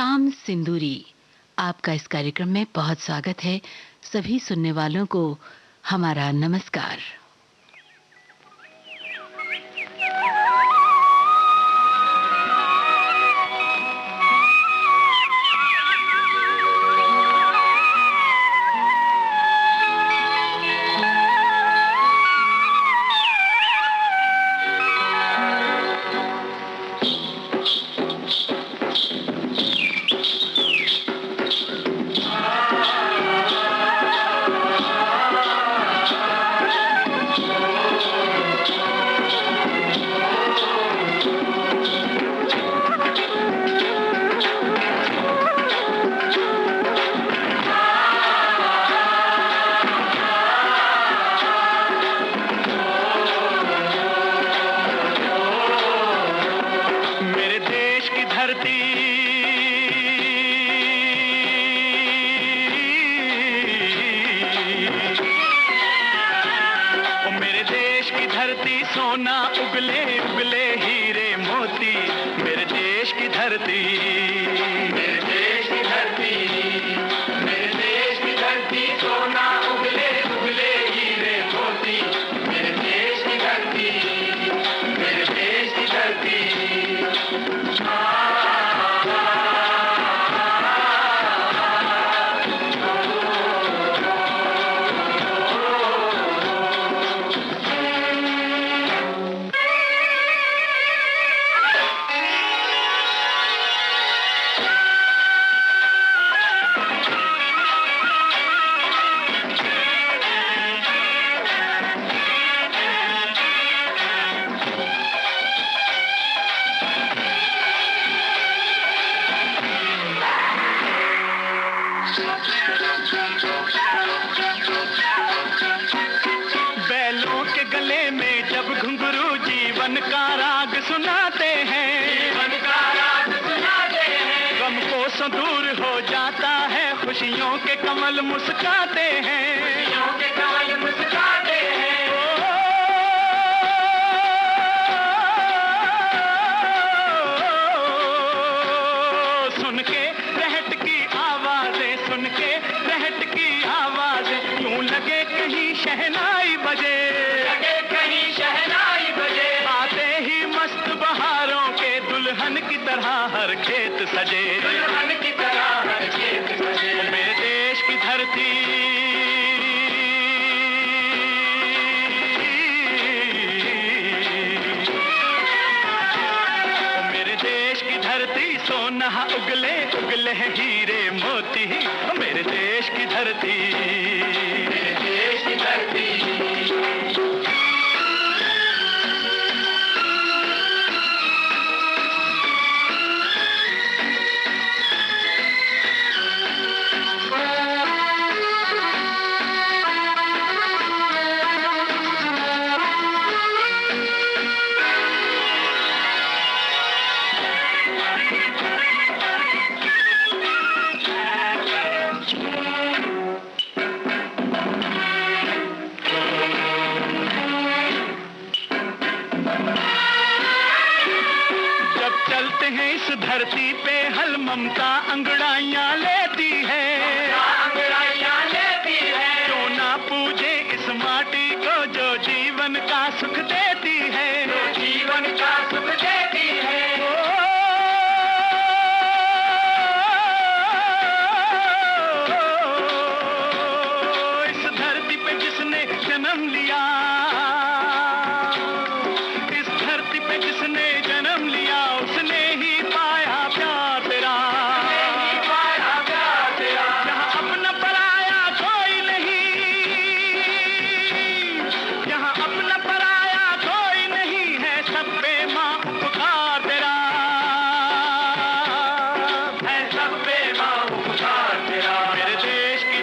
शाम सिंदूरी। आपका इस कार्यक्रम में बहुत स्वागत है। सभी सुनने वालों को हमारा नमस्कार। सोना उगले उगले हीरे मोती, मेरे देश की धरती, मेरे देश की धरती, मेरे देश की धरती, सोना उगले उगले हीरे मोती, मेरे देश की धरती, मेरे देश की धरती। बैलों के गले में जब घुंघरू जीवन का राग सुनाते हैं, जीवन का राग सुनाते हैं, गम को दूर हो जाता है, खुशियों के कमल मुस्काते हैं, खुशियों के कमल मुस्काते हैं। सुन के रहट की आवाजें, सुन के रहट की आवाजें, यूं लगे कहीं शहनाई बजे, लगे कहीं शहनाई बजे, आते ही मस्त बहारों के दुल्हन की तरह हर खेत सजे, दुल्हन की तरह हर खेत सजे। मेरे देश की धरती, मेरे देश की धरती, सोना उगले उगले हीरे मोती, मेरे देश की धरती, मेरे देश की धरती। चलते हैं इस धरती पे हल ममता अंगड़ाइयां लेती है, अंगड़ाइयां लेती है, जो ना पूजे इस माटी को जो जीवन का सुख देती है, जो जीवन का सुख देती है। इस धरती पे जिसने जन्म लिया, इस धरती पे जिसने जन्म लिया, उसने ही पाया प्यार तेरा, पाया प्यार तेरा। यहाँ अपना पराया कोई नहीं, यहाँ अपना पराया कोई नहीं है, सब पे माँ उपकार तेरा, है सब पे माँ उपकार तेरा। मेरे देश की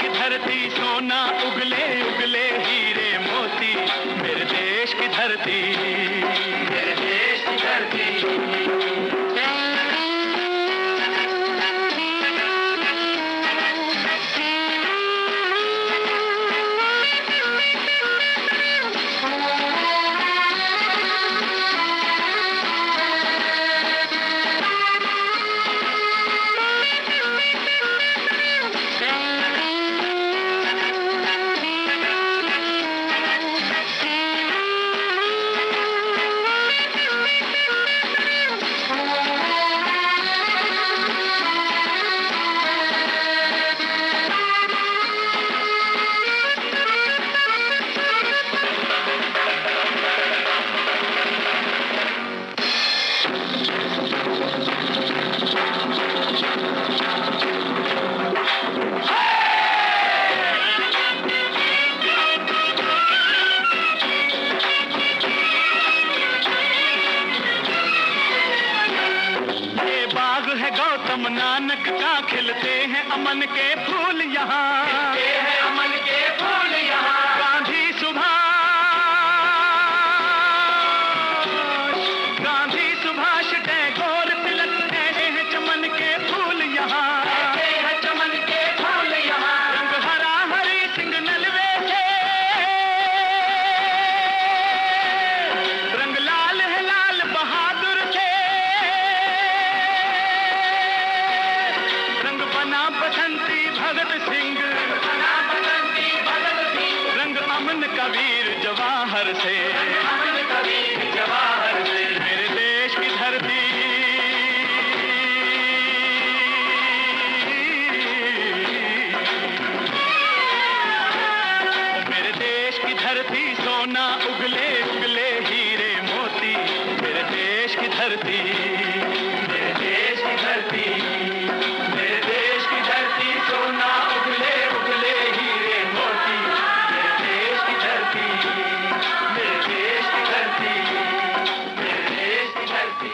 धरती, सोना उगले उगले हीरे मोती, मेरे देश की धरती, मेरे देश की धरती। नानक का खिलते हैं अमन के फूल यहाँ, खिलते हैं अमन के फूल यहाँ। गांधी सुभाष टैगोर तिलक कहते हैं चमन के फूल यहाँ, कहते हैं चमन के फूल यहाँ। रंग हरा हरी सिंह नलवे थे, रंग लाल है लाल बहादुर थे, रंग बना बसंती भगत सिंह, बना बसंती भगत सिंह। रंग अमन कबीर जवाहर से, अमन कबीर जवाहर से। मेरे देश की धरती, मेरे देश की धरती सोना उगले उगले हीरे मोती। मेरे देश की धरती, मेरे देश की धरती, मेरे देश की धरती सोना उगले उगले हीरे मोती। मेरे देश की धरती, मेरे देश की धरती, मेरे देश की धरती।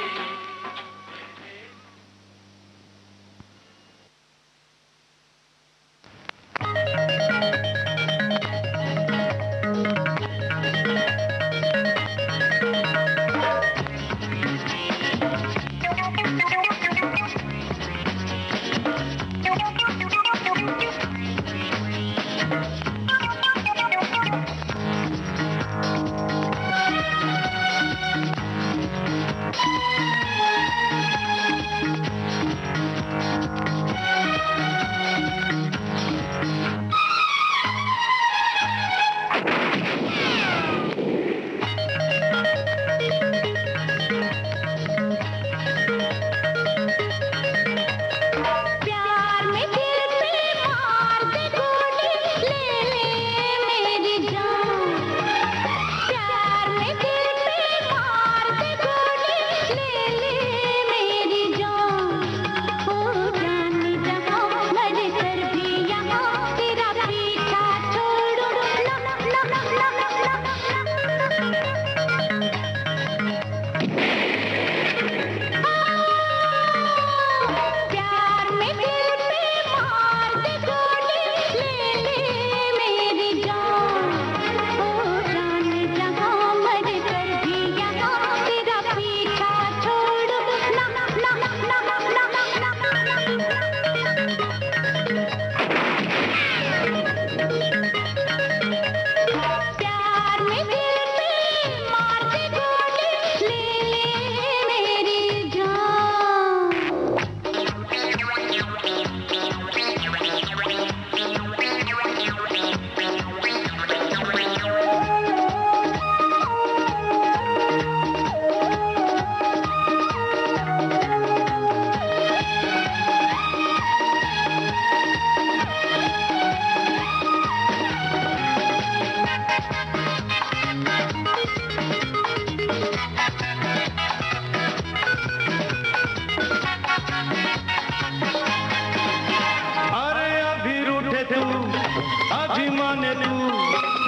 अभिमाने तू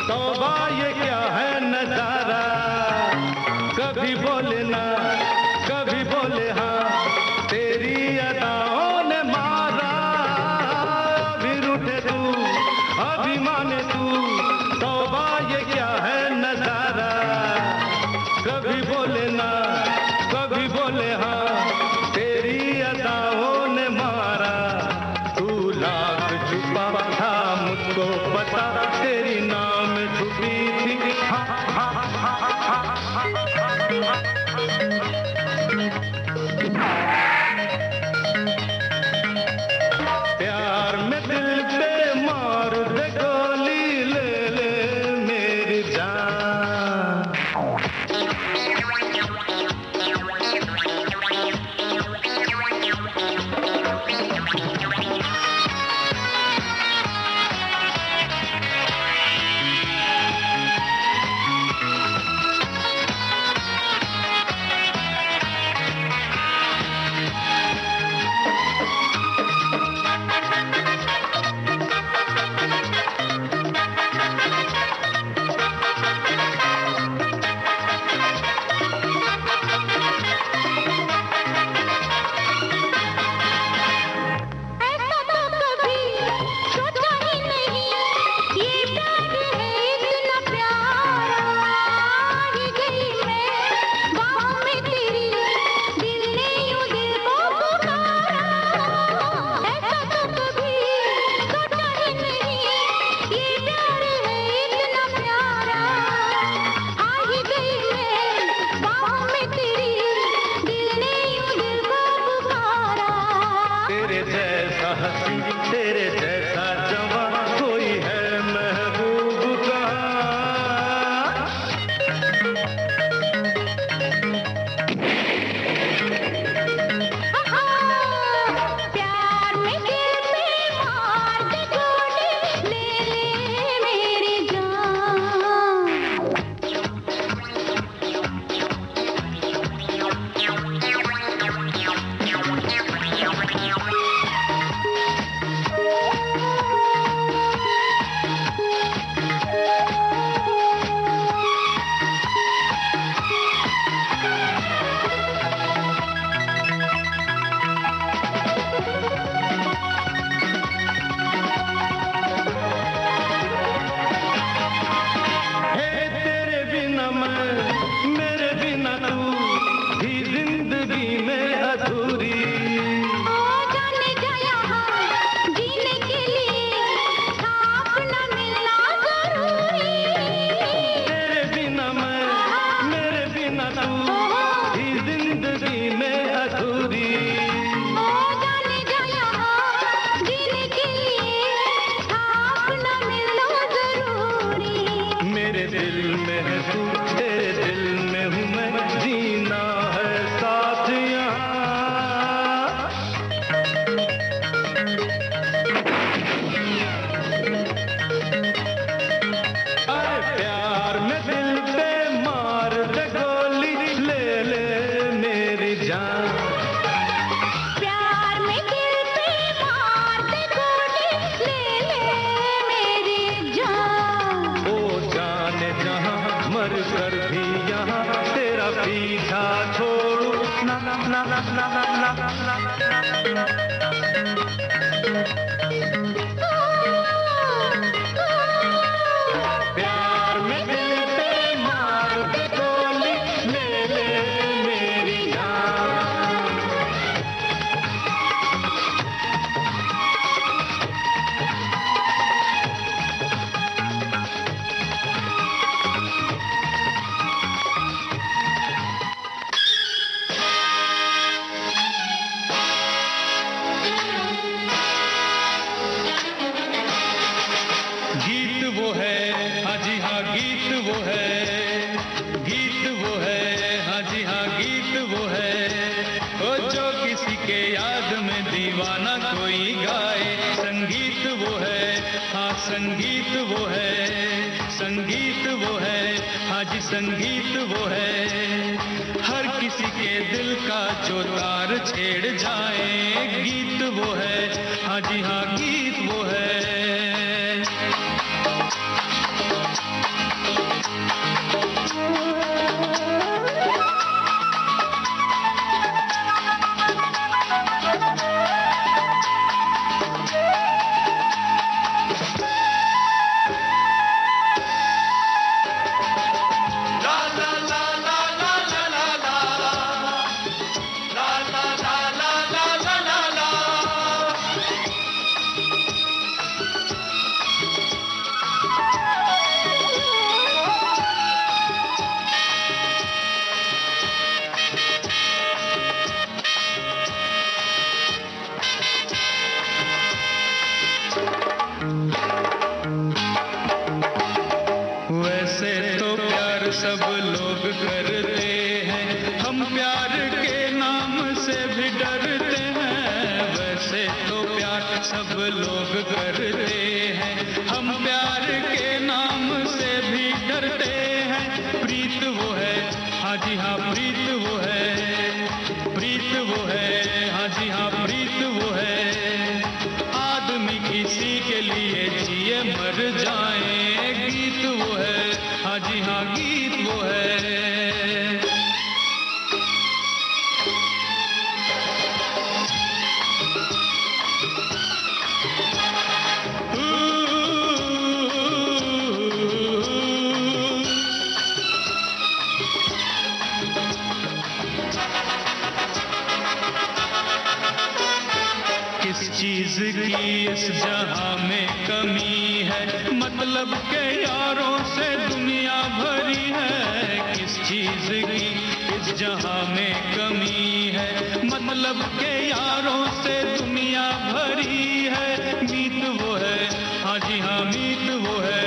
तौबा ये क्या है नजारा। कभी बोले ना कभी बोले हाँ, तेरी अदाओं ने मारा। अभी रूठे तू अभिमाने तू तौबा ये क्या है नजारा। कभी बोले ना कभी बोले हाँ, तेरी अदाओं ने मारा। तू लाख छुपा था मुझको पता, तेरी नाम छुपी थी। हाँ हाँ हाँ हाँ हाँ हाँ। दिल में है तू, तेरे दिल में हूँ मैं, जीना है साथ यहाँ। अरे प्यार में दिल पे मार दे गोली, ले ले मेरी जान। प्यार में दिल पे मार दे गोली, ले ले मेरी जान। ओ जाने जहाँ मर कर भी यहाँ तेरा पीछा छोड़ू ना ना ना ना ना ना ना ना। प्यार में दिल पे मार दे गोली, ले ले मेरी जान। गीत वो है, हाँ जी हाँ गीत वो है, गीत वो है, हाँ जी हाँ गीत वो है। ओ जो किसी के याद में दीवाना कोई गाए, संगीत वो है, हाँ संगीत वो है, संगीत वो है, हाँ जी संगीत वो है। हर किसी के दिल का जो तार छेड़ जाए, गीत वो है, हाँ जी हाँ गीत वो है। वैसे तो प्यार सब लोग करते हैं, हम प्यार के नाम से भी डरते हैं। वैसे तो प्यार सब लोग करते हैं, हम प्यार के नाम से भी डरते हैं। प्रीत वो है, हाँ जी हाँ प्रीत वो है, प्रीत वो है, हाँ जी हाँ प्रीत वो है। आदमी किसी के लिए जिए मर जाए, गीत वो है, हाँ जी हाँ गीत वो है। किस चीज की इस जहां में कमी है, मतलब के यारों से दुनिया भरी है। किस चीज की इस जहां में कमी है, मतलब के यारों से दुनिया भरी है। मीत वो है, हाँ जी हाँ मीत वो है,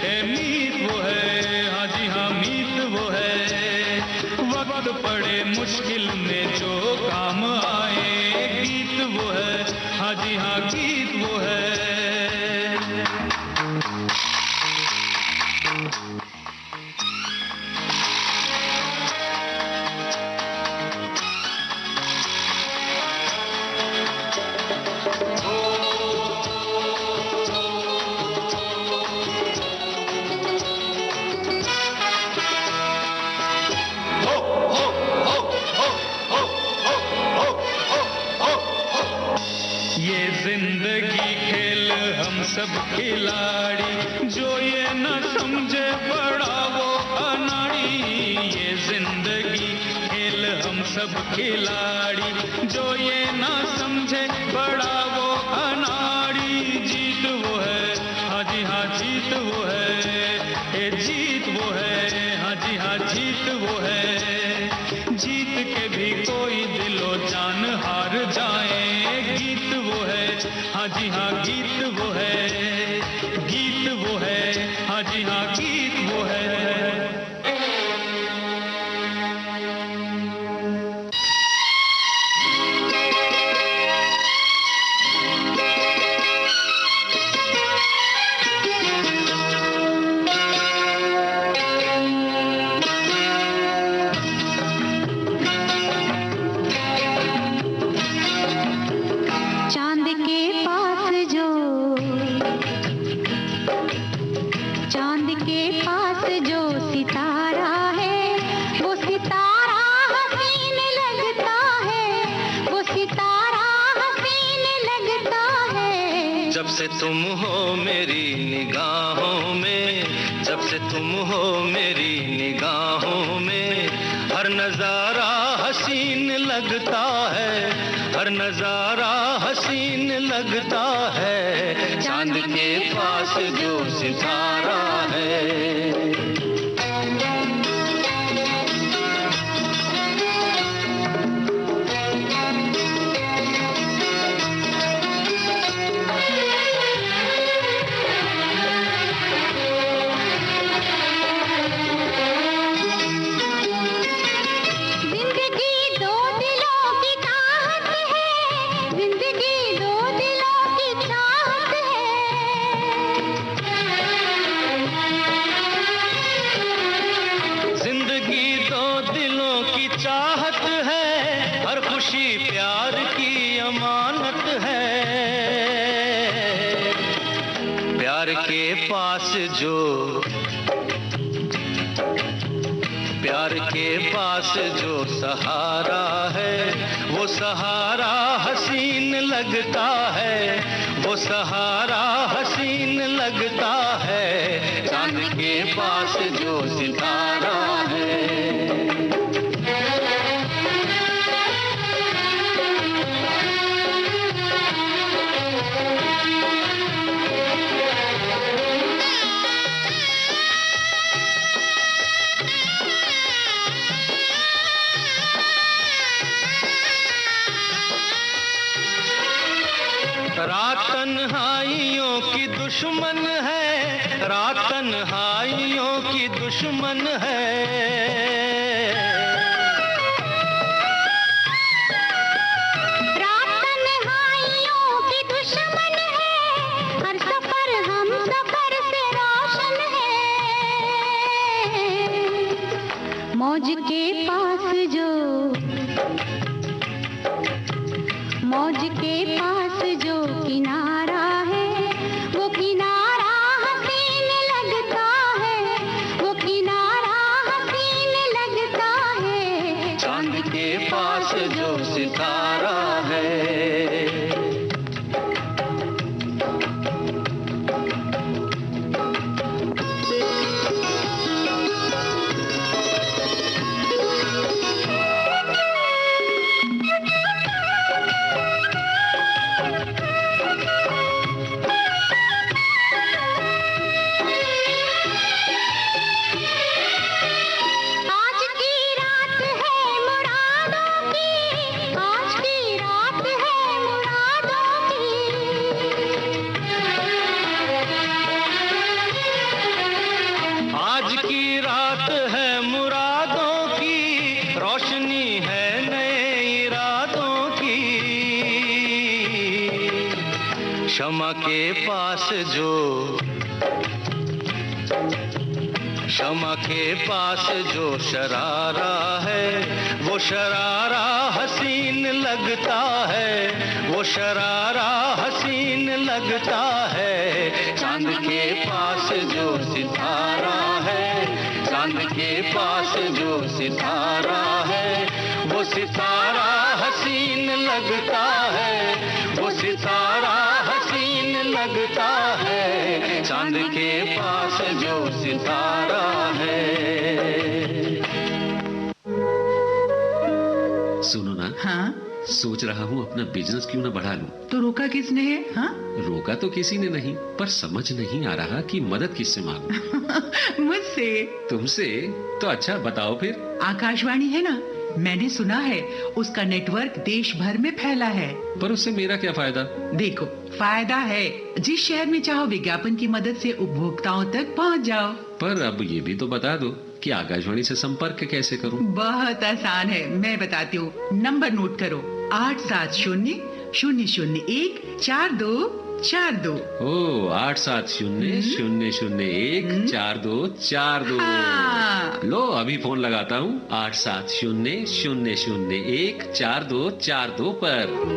ए मीत वो है, हाँ जी हाँ मीत वो है। वक्त पड़े मुश्किल में जो काम आए, गीत वो है, हाँ जी हाँ गीत वो है। ये जिंदगी खेल हम सब खिलाड़ी, जो ये न समझे बड़ा वो अनाड़ी। ये जिंदगी खेल हम सब खिलाड़ी, जो ये न समझे बड़ा वो अनाड़ी। जीत वो है, हाँ जी हाँ जीत वो है, ए जीत वो है, हाँ जी हाँ जीत वो है। जीत के भी कोई दिलो जान हार जाए, गीत वो है, हाँ जी हाँ गीत वो है, गीत वो है, हाँ जी हाँ गीत वो है। जब से तुम हो मेरी निगाहों में, जब से तुम हो मेरी निगाहों में, हर नजारा हसीन लगता है, हर नजारा हसीन लगता है। चांद के पास जो सितारा है, प्यार के पास जो सहारा है, वो सहारा हसीन लगता है, वो सहारा हसीन लगता है। चांद के पास जो सितारा है, रात तन्हाइयों की दुश्मन है, रात तन्हाइयों की दुश्मन है। रात तन्हाइयों की दुश्मन है, हर सफर हम सफर से रोशन है। मौज के पास जो, मौज के पास जो किनारा है, वो किनारा हसीन लगता है, वो किनारा हसीन लगता है। चांद के पास जो सितारा है, क्षमा के पास जो, क्षमा के पास जो शरारा है, वो शरारा हसीन लगता है, वो शरारा हसीन लगता है। चांद के पास जो सितारा है, चांद के पास जो सितारा है, वो सितारा हसीन लगता है, वो सितारा हसीन लगता है। चांद के पास जो सितारा है। सुनो ना, हाँ? सोच रहा हूँ अपना बिजनेस क्यों ना बढ़ा लूं। तो रोका किसने है? हाँ? रोका तो किसी ने नहीं, पर समझ नहीं आ रहा कि मदद किससे मांगूं। मुझसे। तुमसे? तो अच्छा बताओ फिर। आकाशवाणी है ना, मैंने सुना है उसका नेटवर्क देश भर में फैला है। पर उससे मेरा क्या फायदा? देखो, फायदा है। जिस शहर में चाहो विज्ञापन की मदद से उपभोक्ताओं तक पहुंच जाओ। पर अब ये भी तो बता दो कि आकाशवाणी से संपर्क कैसे करूं? बहुत आसान है, मैं बताती हूँ। नंबर नोट करो, 870-001-4242। ओ 870-001-4242। हाँ। लो अभी फोन लगाता हूँ 870-001-4242 पर।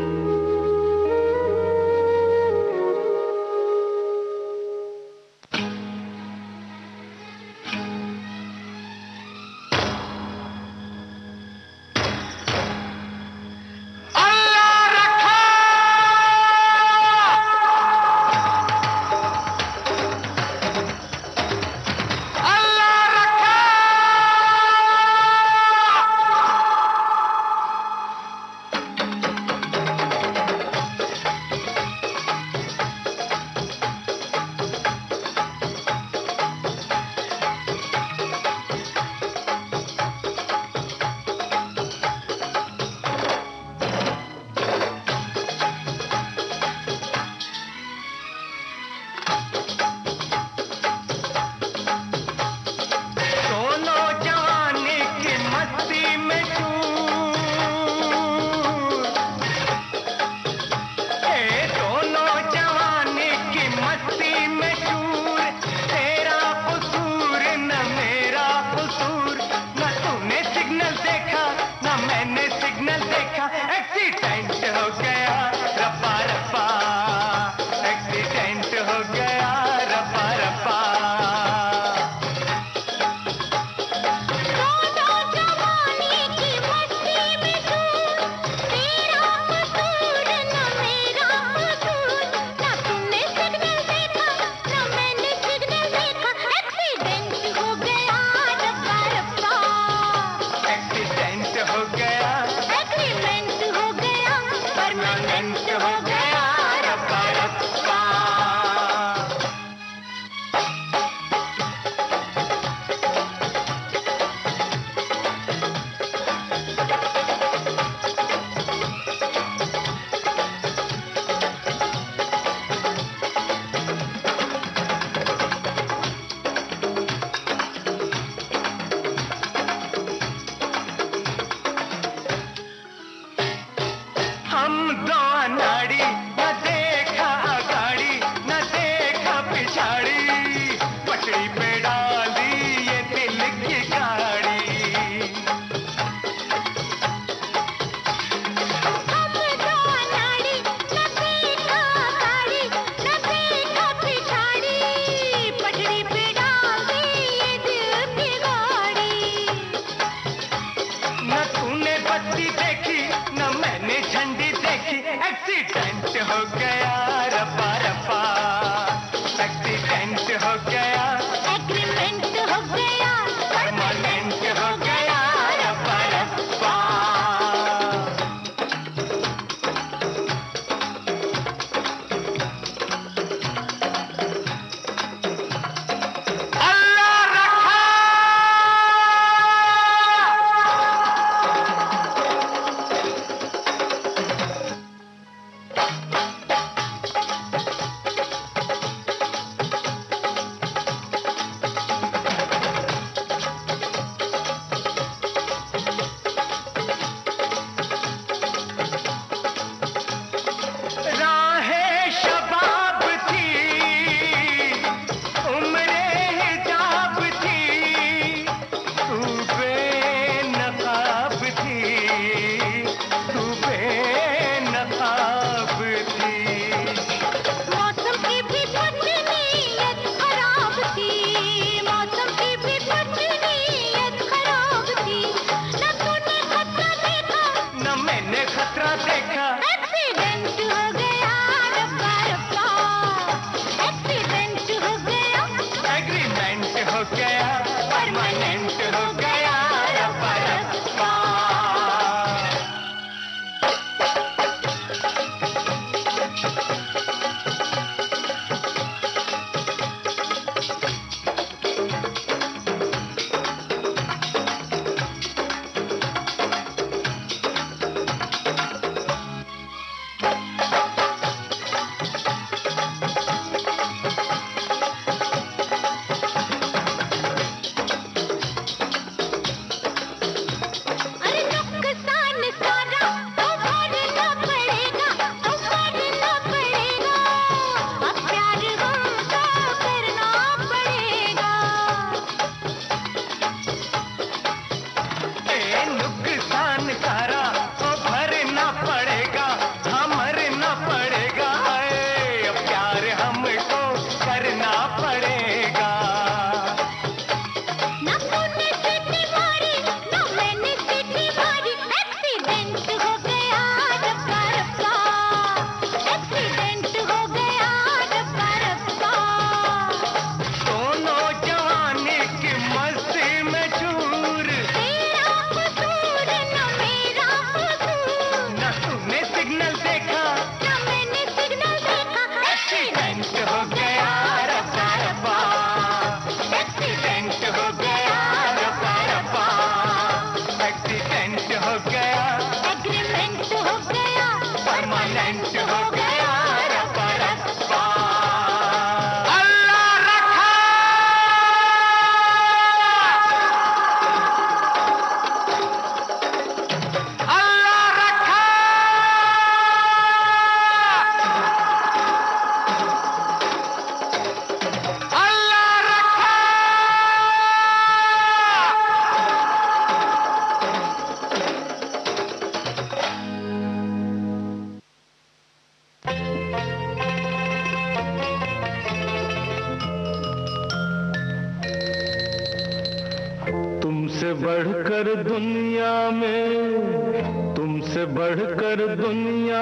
तुमसे बढ़कर दुनिया में, तुमसे बढ़कर दुनिया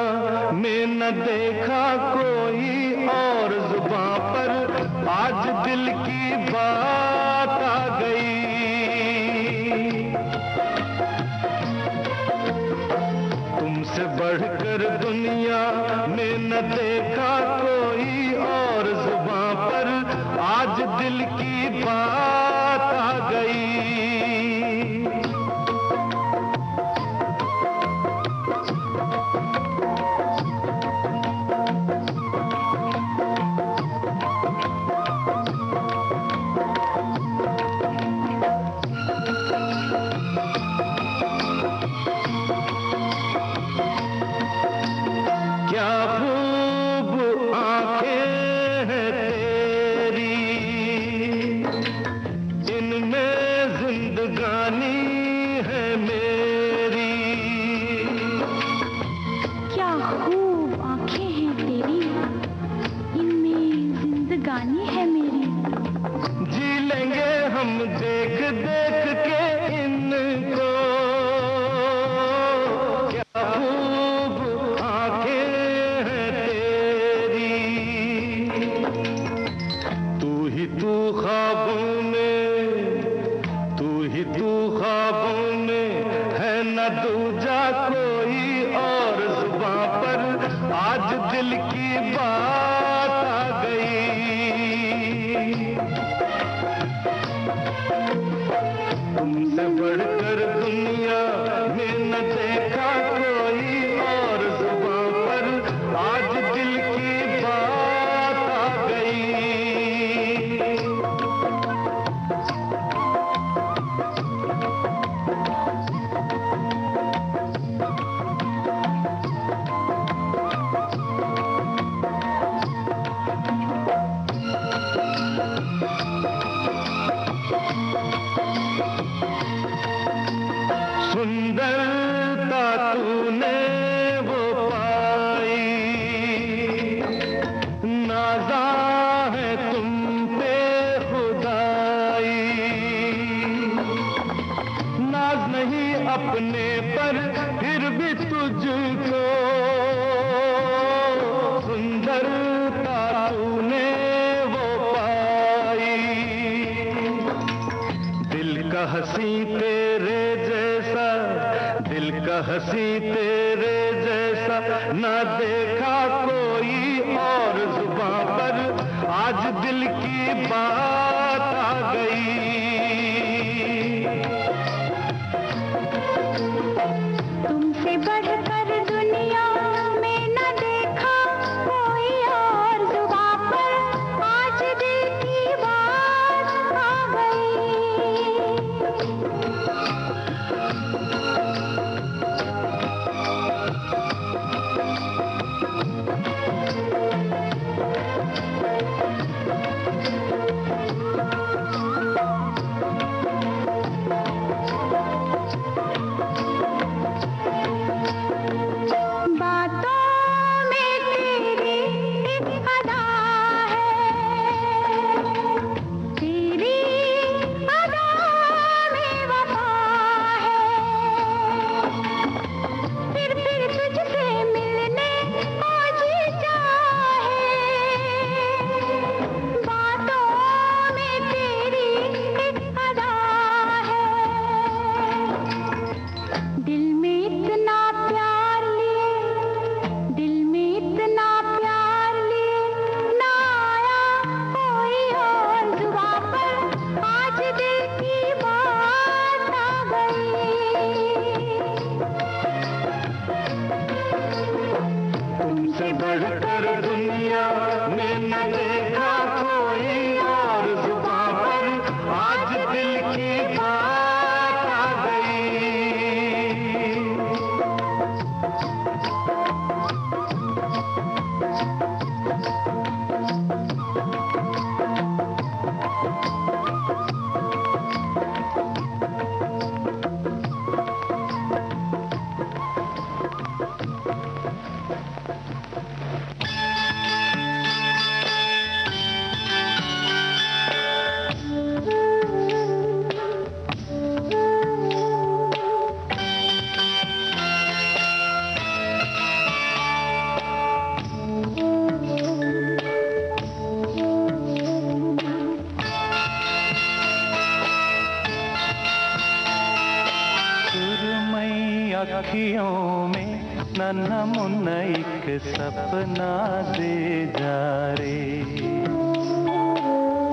में न देखा कोई और, जुबां पर आज दिल की बात आ गई। तुमसे बढ़कर दुनिया में न देखा कोई और, जुबां पर आज दिल की बात आ गई। क्या खूब आंखें हैं तेरी, इनमें जिंदगानी है मेरी। क्या खूब आंखें हैं तेरी, इनमें जिंदगानी है मेरी। जी लेंगे हम देख देख के इनको, क्या खूब आंखें हैं तेरी। तू ही तू ख्वाबों में, तू ही तू ख्वाबों में है न दूजा कोई और, जुबां पर आज दिल की बात आ गई। तुमसे बढ़कर दुनिया में न देखा कोई और, जुबां पर आज दिल की बात आ गई। सुंदरता तूने वो पाई, नाज़ा है तुम पे खुदाई। नाज नहीं अपने पर फिर भी तुझको, सुंदरता तूने वो पाई। दिल का हंसी तेरे जैसा, दिल का हंसी तेरे जैसा ना देखा कोई और, जुबां पर आज दिल की बात आ गई। तुमसे बढ़कर दुनिया में न देखा कोई और, जुबां पर आज दिल की बात आ गई। अखियों में नन्हा मुन्ना एक सपना दे जा रे,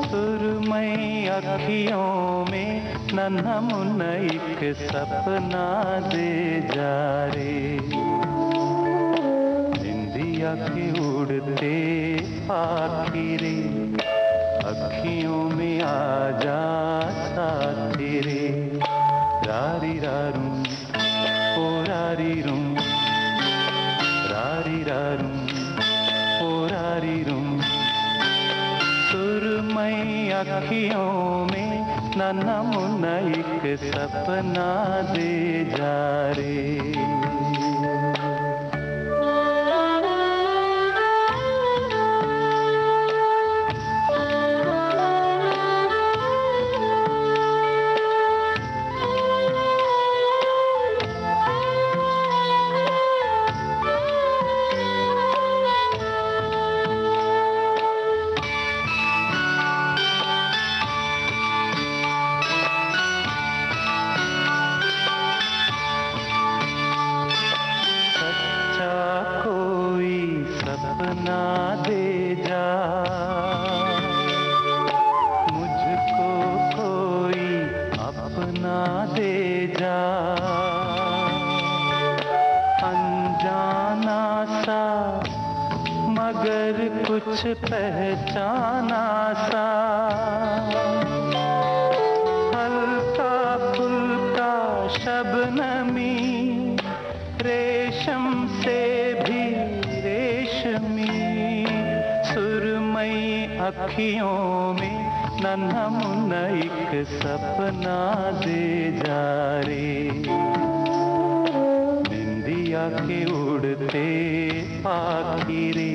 सुरमई अखियों में नन्हा मुन्ना एक सपना दे जा रे, निंदिया के उड़ते पाखी रे, अखियों में आ जा साथी रे, रारी रारूं ओ रारी रूं, रारी रारूं ओ रारी रूं, सुरमई अखियों में नन्हा मुन्ना एक सपना दे जा रे। कुछ पहचाना सा, हल्का फुल्का शबनमी, रेशम से भी रेशमी, सुरमई अखियों में नन्हा मुन्ना एक सपना दे जा रे, निंदिया के उड़ते पाखी रे,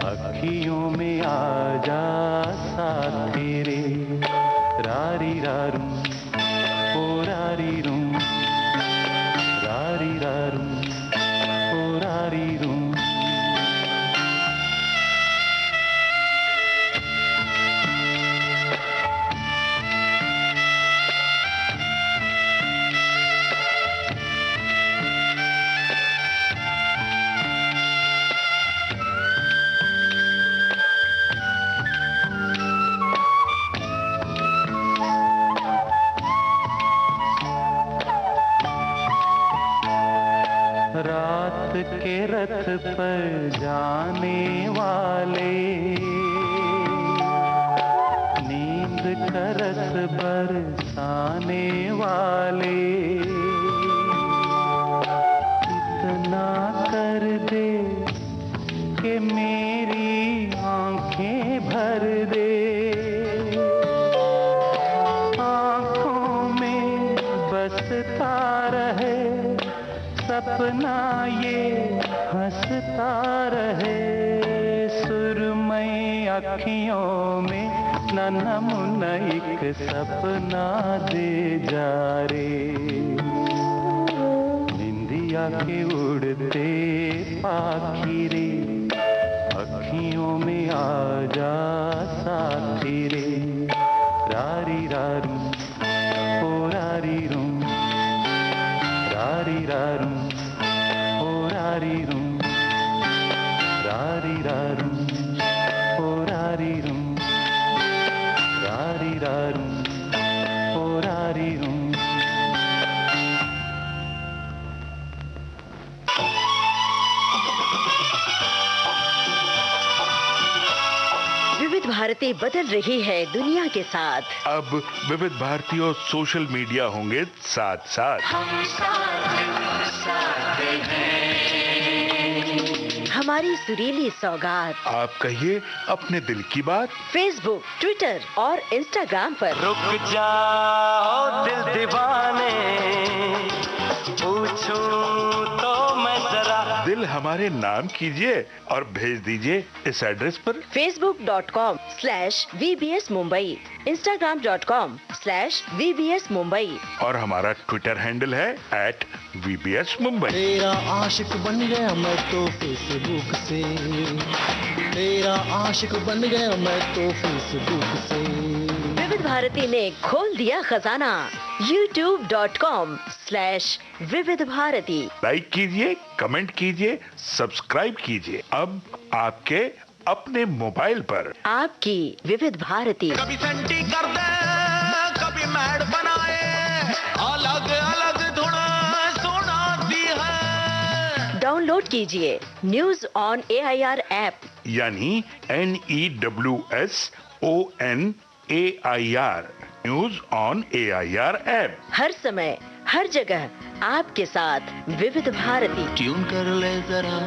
अखियों में आ जा साथी रे, रारी रारूं ओ रारी रूं, रारी रारूं ओ रारी रूं। रात के रथ पर जाने वाले, नींद का रस बरसाने वाले, इतना कर दे कि मेरी आंखें भर दे, आंखों में बसता रहे सपना ये हंसता रहे, सुरमई अखियों में नन्हा मुन्ना एक सपना दे जा रे, निंदिया के उड़ते पाखी रे, अखियों में आ जा साथी रे, रारी रारूं ओ रारी रूं, रारी रारूं ओ रारी रूं, रारी रारूं ओ रारी रूं, रारी रारूं ओ रारी रूं। विविध भारती बदल रही है दुनिया के साथ। अब विविध भारती और सोशल मीडिया होंगे साथ साथ। हमारी सुरीली सौगात, आप कहिए अपने दिल की बात। फेसबुक, ट्विटर और इंस्टाग्राम पर। रुक जाओ दिल दीवाने, पूछूं तो मैं जरा। दिल हमारे नाम कीजिए और भेज दीजिए इस एड्रेस पर। facebook.com/VBS Mumbai, Instagram.com/VBS Mumbai और हमारा ट्विटर हैंडल है @VBS Mumbai। तेरा आशिक बन गया मैं तो फेसबुक से, तेरा आशिक बन गया मैं तो फेसबुक से। विविध विविध भारती ने खोल दिया खजाना। youtube.com/विविध भारती। लाइक कीजिए, कमेंट कीजिए, सब्सक्राइब कीजिए। अब आपके अपने मोबाइल पर आपकी विविध भारती। कभी सेंटी कर दे, कभी मैड बनाए, अलग अलग धुन सुनाती है। डाउनलोड कीजिए न्यूज ऑन AIR ऐप, यानी NEWSONAIR, news on AIR app. हर समय हर जगह आपके साथ विविध भारती। ट्यून कर ले जरा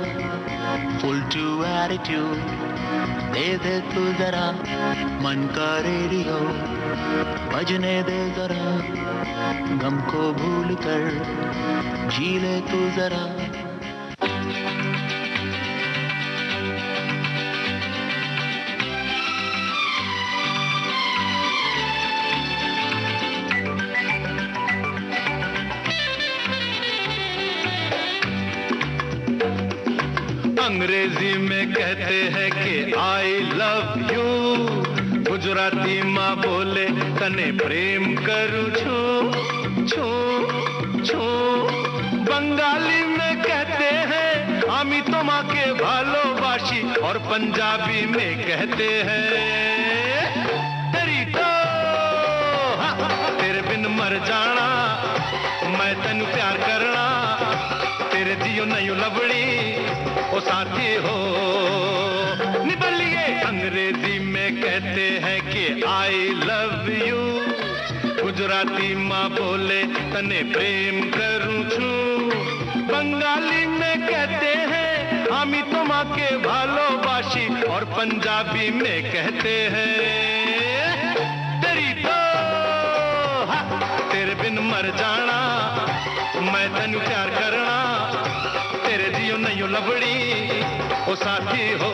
फुल टू एटीट्यूड, दे दे तू जरा मन का रेडियो, बजने दे जरा गम को भूल कर, जी ले तू जरा। अंग्रेजी में कहते हैं कि आई लव यू, गुजराती माँ बोले तने प्रेम करूँ छू छू छू, बंगाली में कहते हैं आमी तो माँ के भालोबाशी, और पंजाबी में कहते हैं तेरी तो तेरे बिन मर जाना, मैं तेनू प्यार करना, तेरे जियो नहीं लवड़ी ओ साथी हो निबलिए। अंग्रेजी में कहते हैं कि आई लव यू, गुजराती माँ बोले तने प्रेम करूँ छू, बंगाली में कहते हैं आमी तो माँ के भालोबाशी, और पंजाबी में कहते हैं तेरी तो तेरे बिन मर जाना, मैं तेनू प्यार करना, तेरे जियो नहीं लबड़ी ओ साथी हो।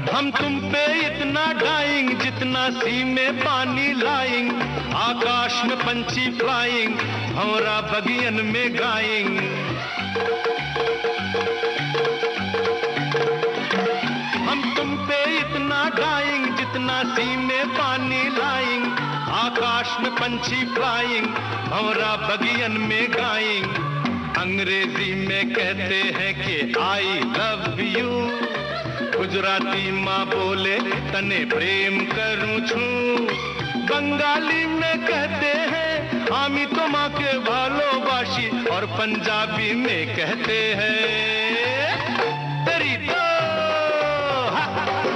हम तुम पे इतना डाइंग जितना सी में पानी लाइंग, आकाश में पंछी फ्लाइंग, भंवरा बगियन में गाइंग। हम तुम पे इतना डाइंग जितना सी में पानी लाइंग, आकाश में पंछी फ्लाइंग, भंवरा बगियन में गाइंग। अंग्रेजी में कहते हैं कि आई लव यू, गुजराती माँ बोले तने प्रेम करूँ छू, बंगाली में कहते हैं आमी तो माँ के भालोबाशी, और पंजाबी में कहते हैं तेरी तो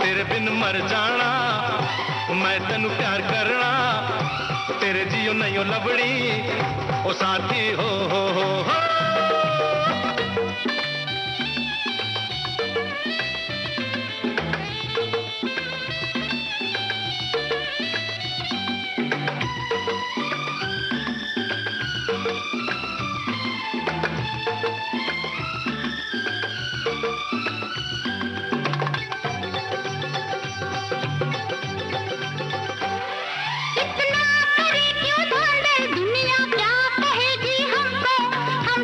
तेरे बिन मर जाना, मैं तेनू प्यार करना, तेरे जियो नहीं लबड़ी ओ साथी हो। इतना करे क्यों दौड़े दुनिया, क्या कहेगी हमको, हम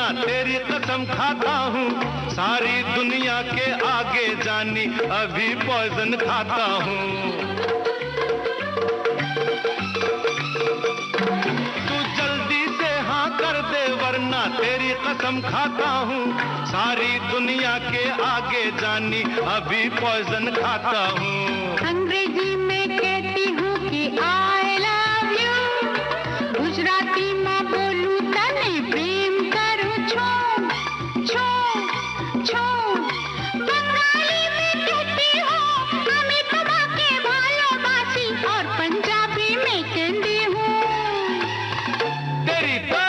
वरना तेरी कसम खाता हूँ, सारी दुनिया के आगे जानी अभी पॉइजन खाता हूँ। तू जल्दी से हाँ कर दे वरना तेरी कसम खाता हूँ, सारी दुनिया के आगे जानी अभी पॉइजन खाता हूँ। अंग्रेजी में कहती हूँ कि I love you, गुजराती में बोलूं तने प्रेम करूं छो छो छो, बंगाली में कहती हूँ हमें तुम्हारे भालोबासी, और पंजाबी में कहती हूँ तेरी तो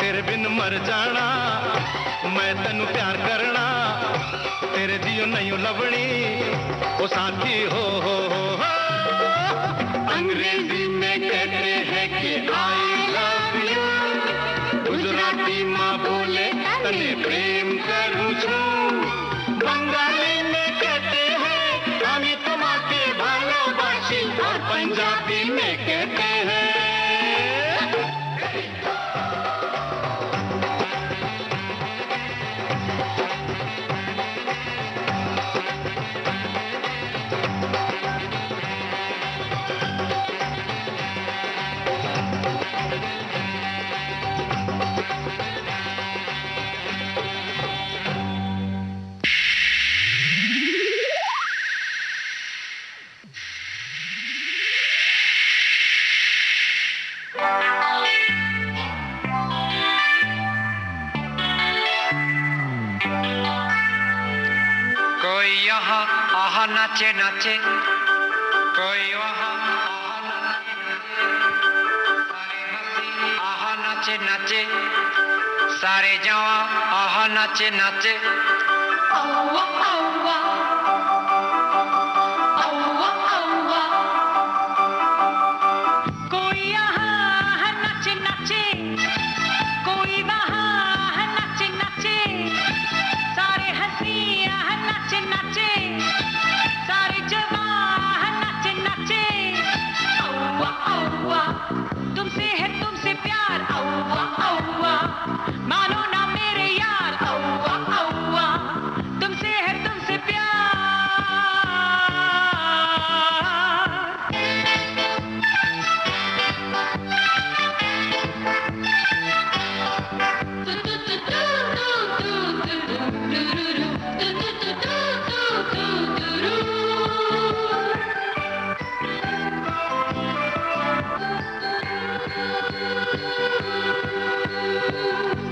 तेरे बिन मर जाना, मैं तनु प्यार करना, तेरे जियो नहीं लवणी ओ साथी हो। अंग्रेजी में कहते हैं कि आई लव यू, गुजराती माँ बोले तने प्रेम करूँ छूं, बंगाली में कहते हैं हमें तुम्हारे भालोबासी, और पंजाबी में कहते हैं नाचे नाचे कोई वहाँ आहा नाचे नाचे, सारे जवां आहा नाचे नाचे। औवा औवा औवा औवा, कोई यहाँ नाचे नाचे, कोई वहाँ नाचे नाचे, सारे हंसी यहाँ नाचे नाचे, सारे जवां नाचे नाचे। औवा औवा, तुमसे है तुमसे प्यार, औवा औवा, मानो ना मेरे यार, औवा औवा, तुमसे है तुमसे प्यार।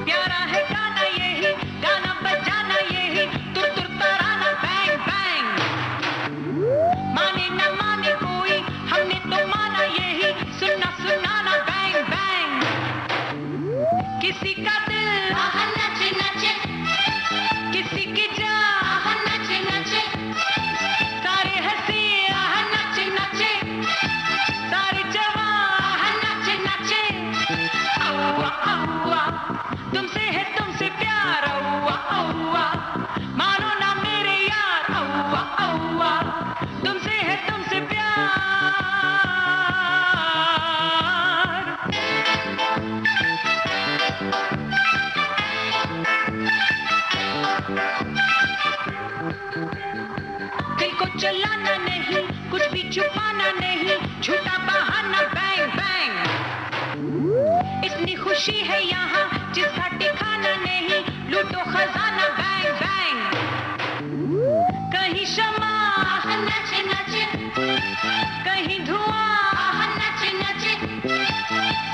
प्यारा है गाना यही, गाना बजाना यही, तुर तुर तराना बैंग बैंग। माने न माने कोई, हमने तो माना यही, सुनना सुनाना बैंग बैंग। किसी का दिल आहा नाचे नाचे, किसी की जान आहा नाचे नाचे, सारे हंसी आहा नाचे नाचे, सारे जवान आहा नाचे नाचे। औवा औवा, तुमसे है तुमसे प्यार, औवा औवा, मानो ना मेरे यार, औवा औवा, तुमसे है तुमसे प्यार। दिल को चलाना नहीं, कुछ भी छुपाना नहीं, झूठा बहाना बैंग बैंग। इतनी खुशी है यहाँ जिसका ठिकाना नहीं, लूटो खजाना बैंग बैंग। कहीं शमा आहा नाचे नाचे, कहीं धुआं आहा नाचे नाचे,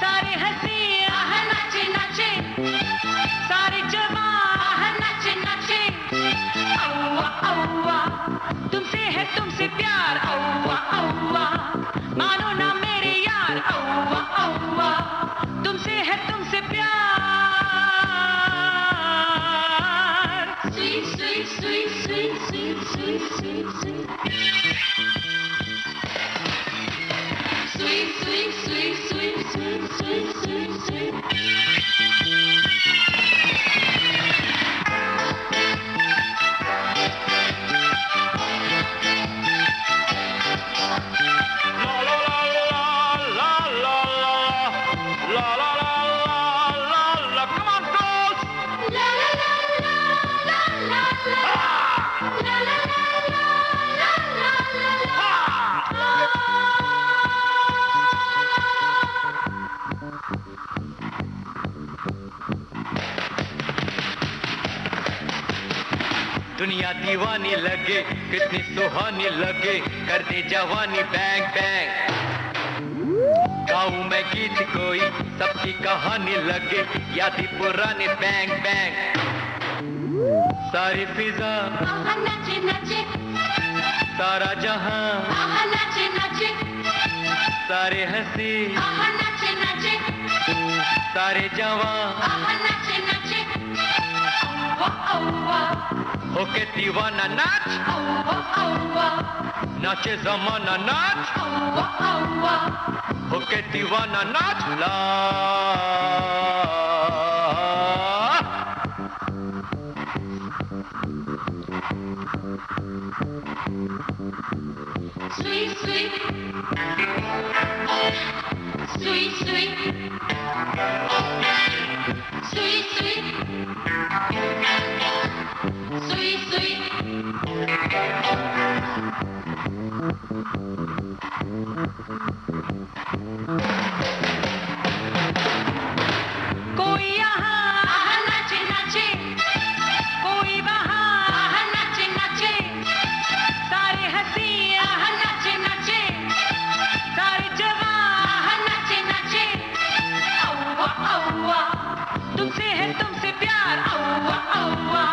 सारे हंसी आहा नाचे नाचे, सारे जवां आहा नाचे नाचे। औवा औवा, तुमसे है तुमसे प्यार, औवा औवा, मानो ना मेरे यार, औवा औवा, तुमसे है तुमसे प्यार। Sweet, sweet, sweet, sweet, sweet, sweet, sweet, sweet. Sweet, sweet, sweet, sweet, sweet, sweet, sweet, sweet. दुनिया दीवानी लगे, कितनी सुहानी लगे, कर दे जवानी बैंग बैंग। गाऊं मैं गीत कोई, सबकी कहानी लगे, यादी पुरानी बैंग बैंग। सारी फिजा नचे नचे, सारा जहां नचे नचे, सारे हंसी नचे नचे, सारे जवां नचे नचे, औवा औवा, होके दीवाना नाच, औवा औवा, नाचे जमाना नाच, औवा औवा, होके दीवाना नाच ला। Sweet, sweet, sweet, sweet, sweet, sweet, sweet, sweet. कोई यहाँ नाचे नाचे, कोई वहाँ नाचे नाचे, सारे हंसी नाचे नाचे, सारे जवान नाचे नाचे, औवा औवा, तुमसे है तुमसे प्यार, औवा औवा,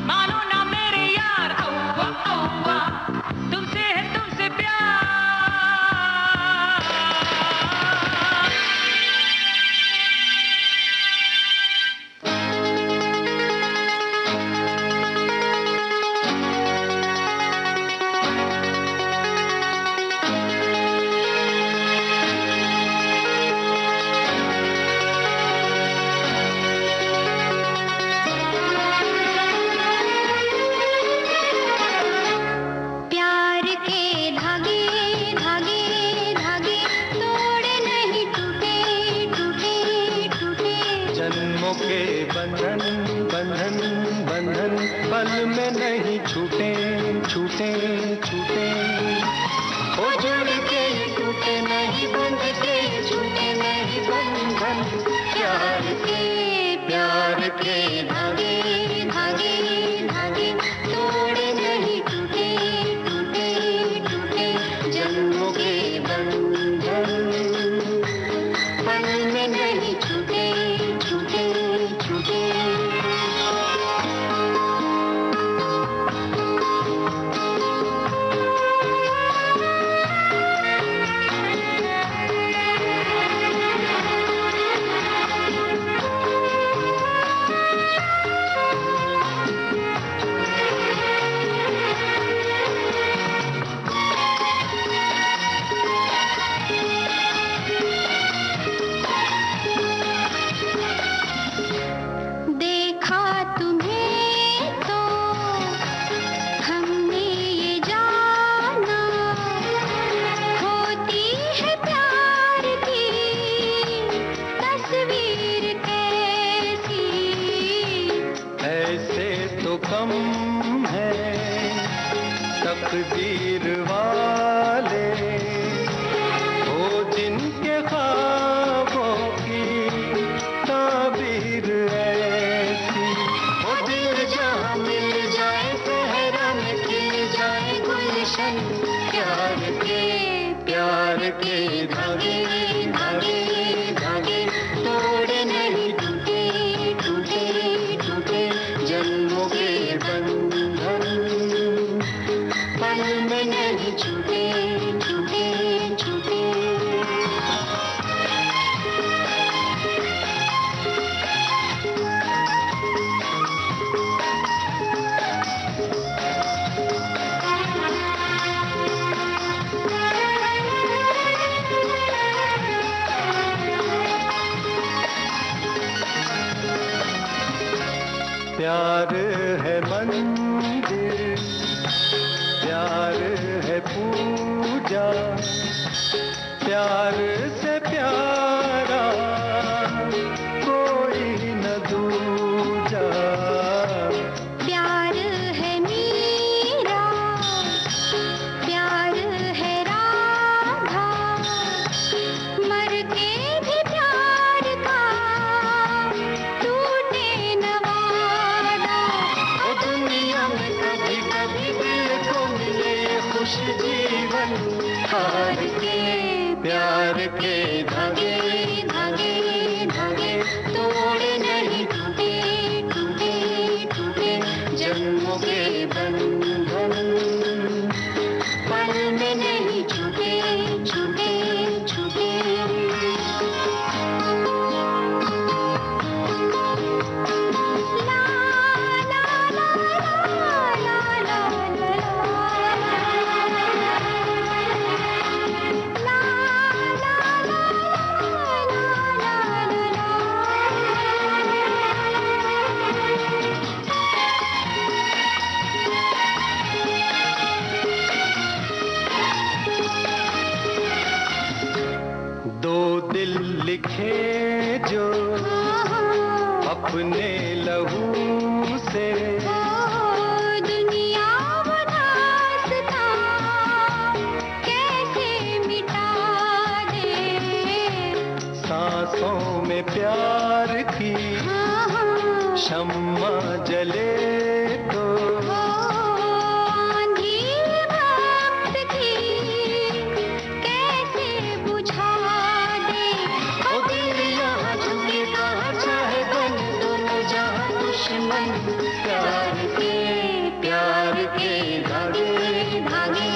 मानो ना मेरे यार, औवा औवा, तुमसे है तुमसे प्यार। प्यार के धागे धागे धागे तोड़ नहीं टूटे टूटे टूटे। जन्मों के बंधन बंधन बंधन पल में नहीं छूटे छूटे छूटे। ओ जुड़ के टूटे नहीं, बंध के छूटे नहीं बंधन। प्यार के धागे धागे धागे तोड़ नहीं टूटे टूटे टूटे। जन्मों के बंधन पल में नहीं छूटे छूटे छूटे। देखा तुम्हें तो हमने ये जाना, होती है प्यार की तस्वीर कैसी। ऐसे तो कम है तकदीर वाले, ओ जिनके ख्वाबों की ताबीर ऐसी। ओ दिल जहाँ मिल जाए सहरा में खिल जाए गुलशन। प्यार के धागे धागे धागे तोड़ नहीं टूटे टूटे टूटे। जन्मों के बंधन पल में नहीं छूटे छूटे छूटे। प्यार है मंदिर, प्यार है पूजा, प्यार से प्यारा कोई न दूजा। प्यार है मीरा, प्यार है राधा, मर के भी प्यार का टूटे न वादा। ओ दुनिया में प्यार के धागे धागे धागे तोड़े नहीं टूटे टूटे टूटे जन्मों के बंधन पल में नहीं छूटे छूटे छूटे लिखे जो अपने लहू से दुनिया बनाता कैसे मिटा दे सांसों में प्यार की शम्मा जले तो प्यार के धागे धागे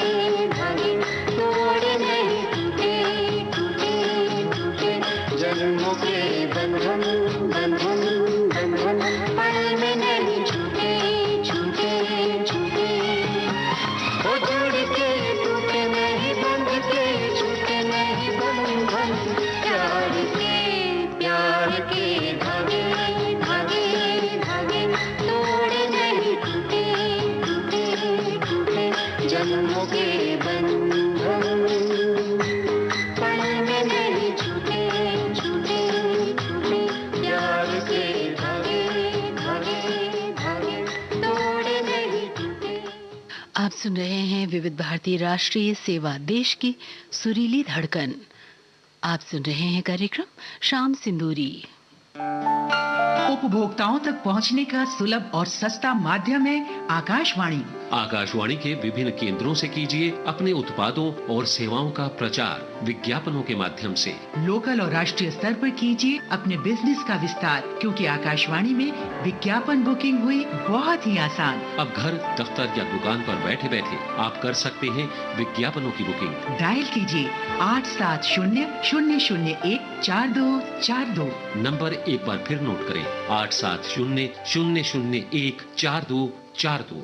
धागे तोड़े नहीं टूटे टूटे टूटे जन्मों के बंधन बंधन बंधन पल में नहीं छूटे छूटे छूटे वो जुड़ के टूटे नहीं बंध के छूटे नहीं बंधन प्यार के धागे धागे धागे तोड़े नहीं टूटे टूटे टूटे जन्मों के बंधन पल में नहीं छूटे छूटे छूटे प्यार के धागे धागे धागे तोड़े नहीं टूटे। आप सुन रहे हैं विविध भारती राष्ट्रीय सेवा, देश की सुरीली धड़कन। आप सुन रहे हैं कार्यक्रम शाम सिंदूरी। उपभोक्ताओं तक पहुंचने का सुलभ और सस्ता माध्यम है आकाशवाणी। आकाशवाणी के विभिन्न केंद्रों से कीजिए अपने उत्पादों और सेवाओं का प्रचार विज्ञापनों के माध्यम से। लोकल और राष्ट्रीय स्तर पर कीजिए अपने बिजनेस का विस्तार, क्योंकि आकाशवाणी में विज्ञापन बुकिंग हुई बहुत ही आसान। अब घर, दफ्तर या दुकान पर बैठे बैठे आप कर सकते हैं विज्ञापनों की बुकिंग। डायल कीजिए 8700014242। नंबर एक बार फिर नोट करें, 8700014242।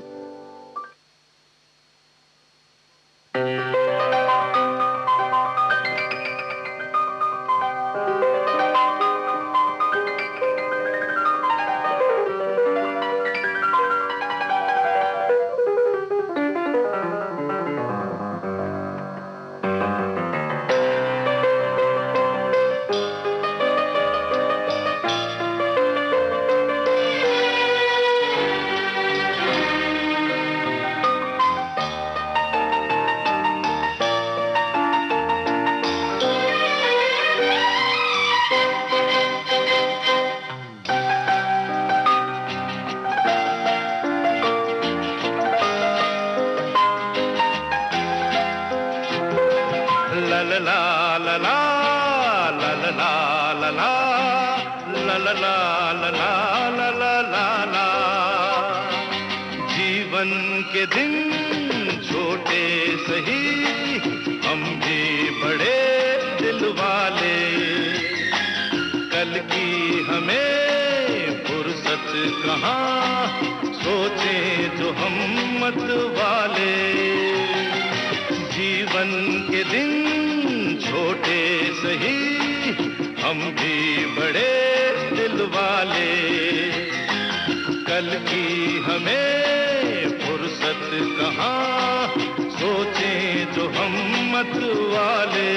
जीवन के दिन छोटे सही, हम भी बड़े दिल वाले, कल की हमें फुर्सत कहाँ, सोचें जो हम मत वाले। जीवन के दिन छोटे सही, हम भी बड़े दिल वाले, कल की हमें फुर्सत कहाँ, सोचें जो हम मत वाले।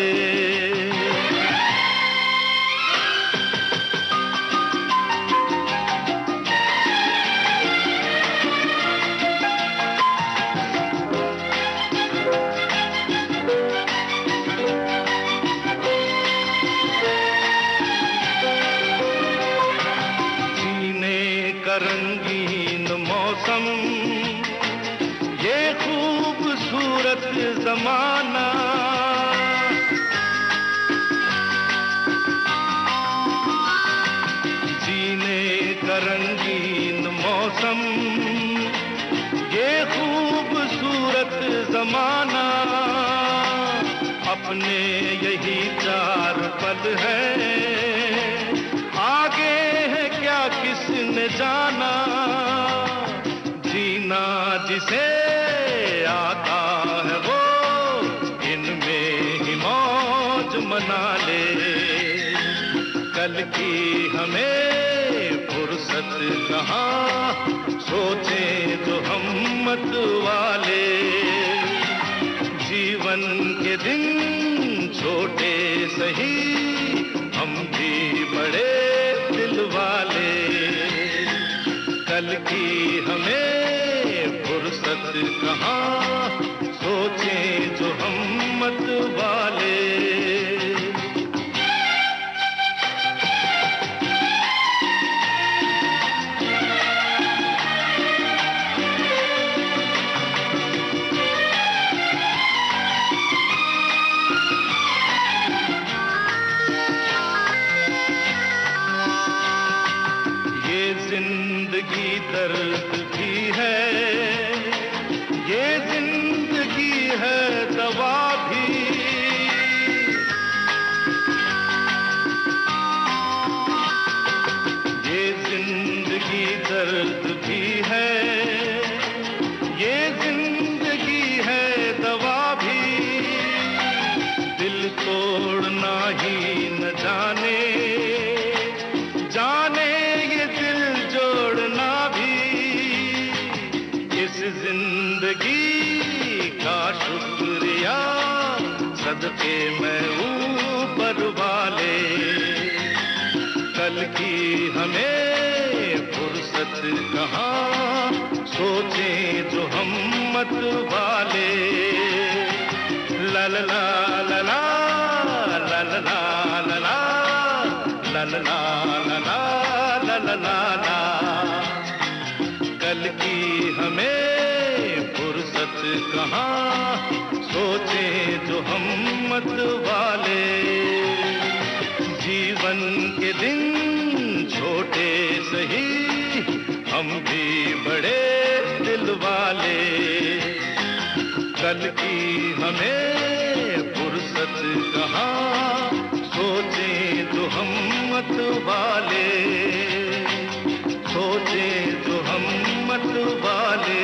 रंगीन मौसम, ये खूबसूरत जमाना, जमाना, अपने यही 4 पल है, आगे है क्या किसने जाना, जीना जिसे आता है वो इनमें ही मौज मना ले, कल की हमें फुर्सत कहाँ, सोचें तो हम मत वाले, जीवन के दिन छोटे सही, हम भी बड़े दिल वाले, कल की हमें फुर्सत कहाँ, सोचें जो हम मत वाले। जिंदगी दर्द भी है, ये जिंदगी है दवा भी, ये जिंदगी दर्द भी है, ये जिंदगी है दवा भी, दिल तोड़ना ही न जाने, जाने ये दिल जोड़ना भी, इस जिंदगी का शुक्रिया सदके मैं ऊपर वाले, कल की हमें फुर्सत कहाँ, सोचें जो हम मत वाले, ला ला ला ला ला ला ला ला ला ला ला ला ला ला ला ला, कल की हमें फुर्सत कहाँ, सोचें जो हम मत वाले, जीवन के दिन छोटे सही, हम भी बड़े दिल वाले, कल की हमें फुर्सत कहाँ, सोचें जो हम मत वाले, सोचें जो हम मत वाले।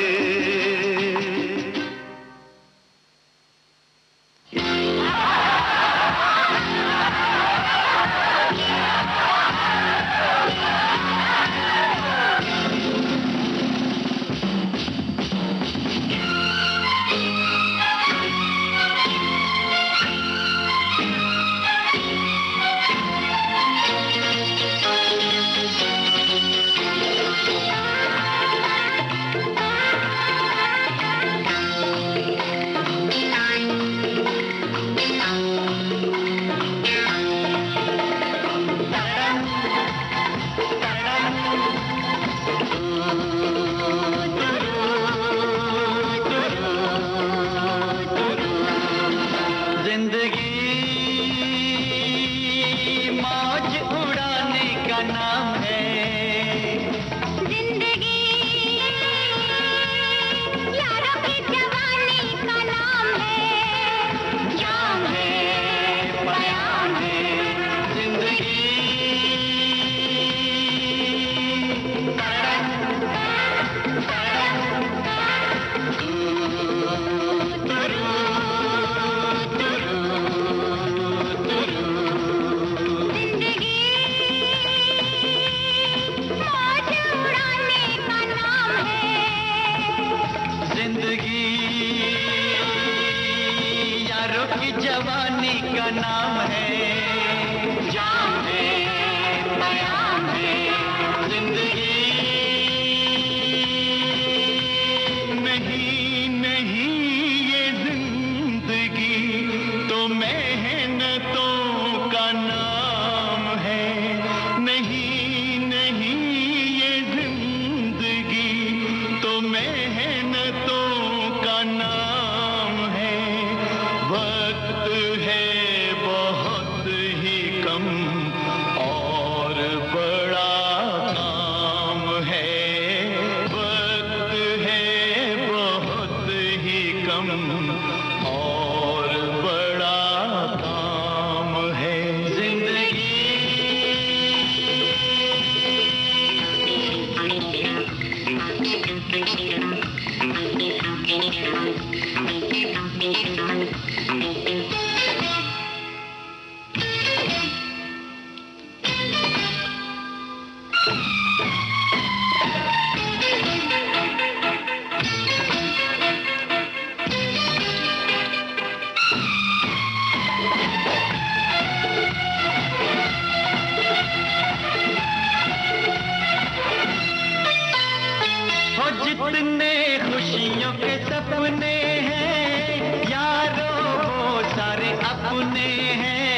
सपने हैं यारो वो सारे अपने हैं।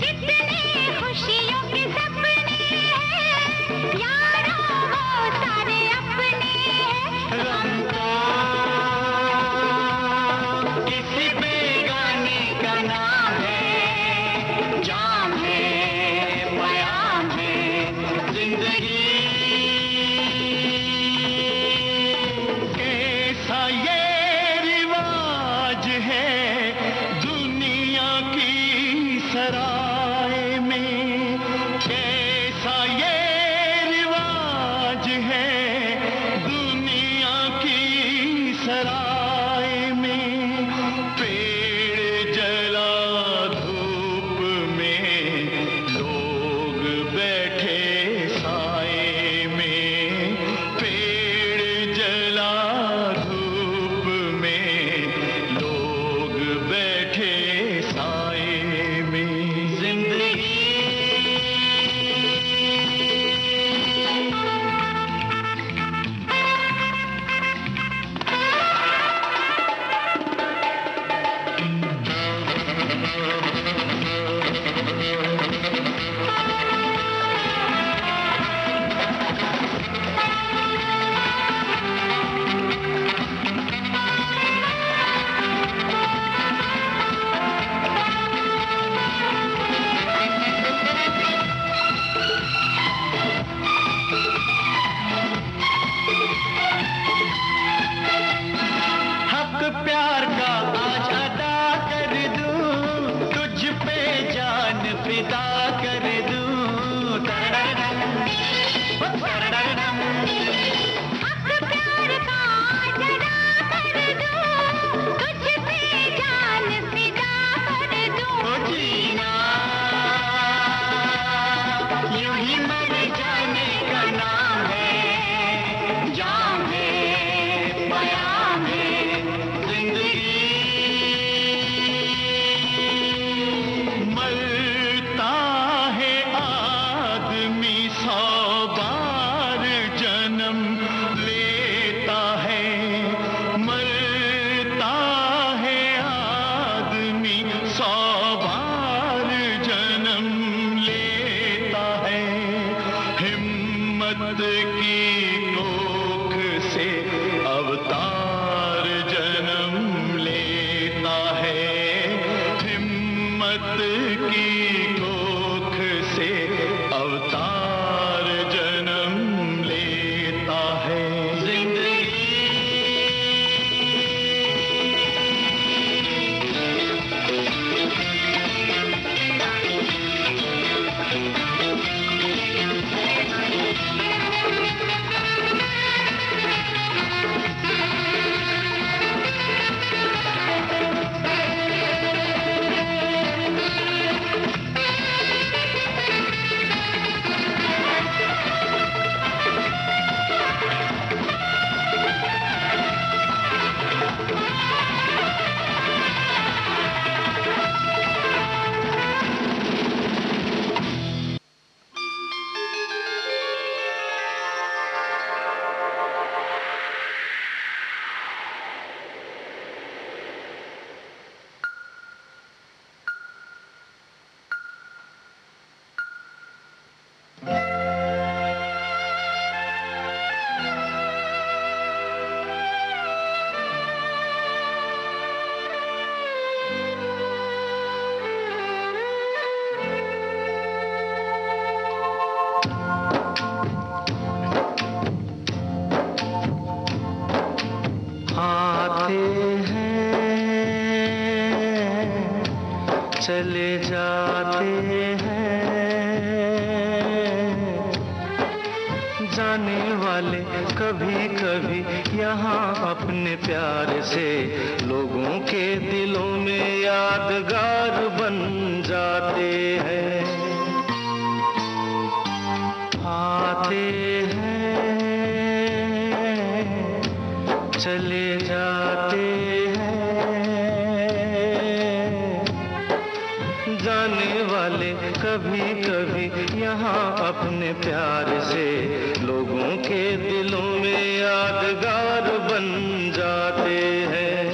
जितने खुशियों के सपने हैं यारो वो सारे अपने हैं। हम तो इसी बेगाने का नाम है, जाम है, पयाम है जिंदगी। कैसा ये रिवाज है दुनिया की सराय में, कैसा ये रिवाज है दुनिया की सराय में। पेड़ जला धूप में लोग बैठे साए में, पेड़ जला धूप में लोग बैठे साए में। जिंदगी हक प्यार का आज अदा कर दूं, तुझ पे जान फिदा कर दूं। तररररम, ओ तररररम। हक प्यार का आज अदा कर दूं, तुझ पे जान फिदा कर दूं। ओ जीना यूं ही मर जाने का नाम है, जाम है, पयाम है जिंदगी। मरता है आदमी 100 बार जन्म लेता है, मरता है आदमी 100 बार जन्म लेता है। हिम्मत की कोख से अवतार जन्म लेता है, हिम्मत की कोख से अवतार जन्म लेता है। जिंदगी चले जाते हैं जाने वाले कभी कभी यहाँ अपने प्यार से लोगों के दिलों में यादगार बन जाते हैं। आते हैं चले जाते हैं जाने वाले कभी कभी यहाँ अपने प्यार से लोगों के दिलों में यादगार बन जाते हैं।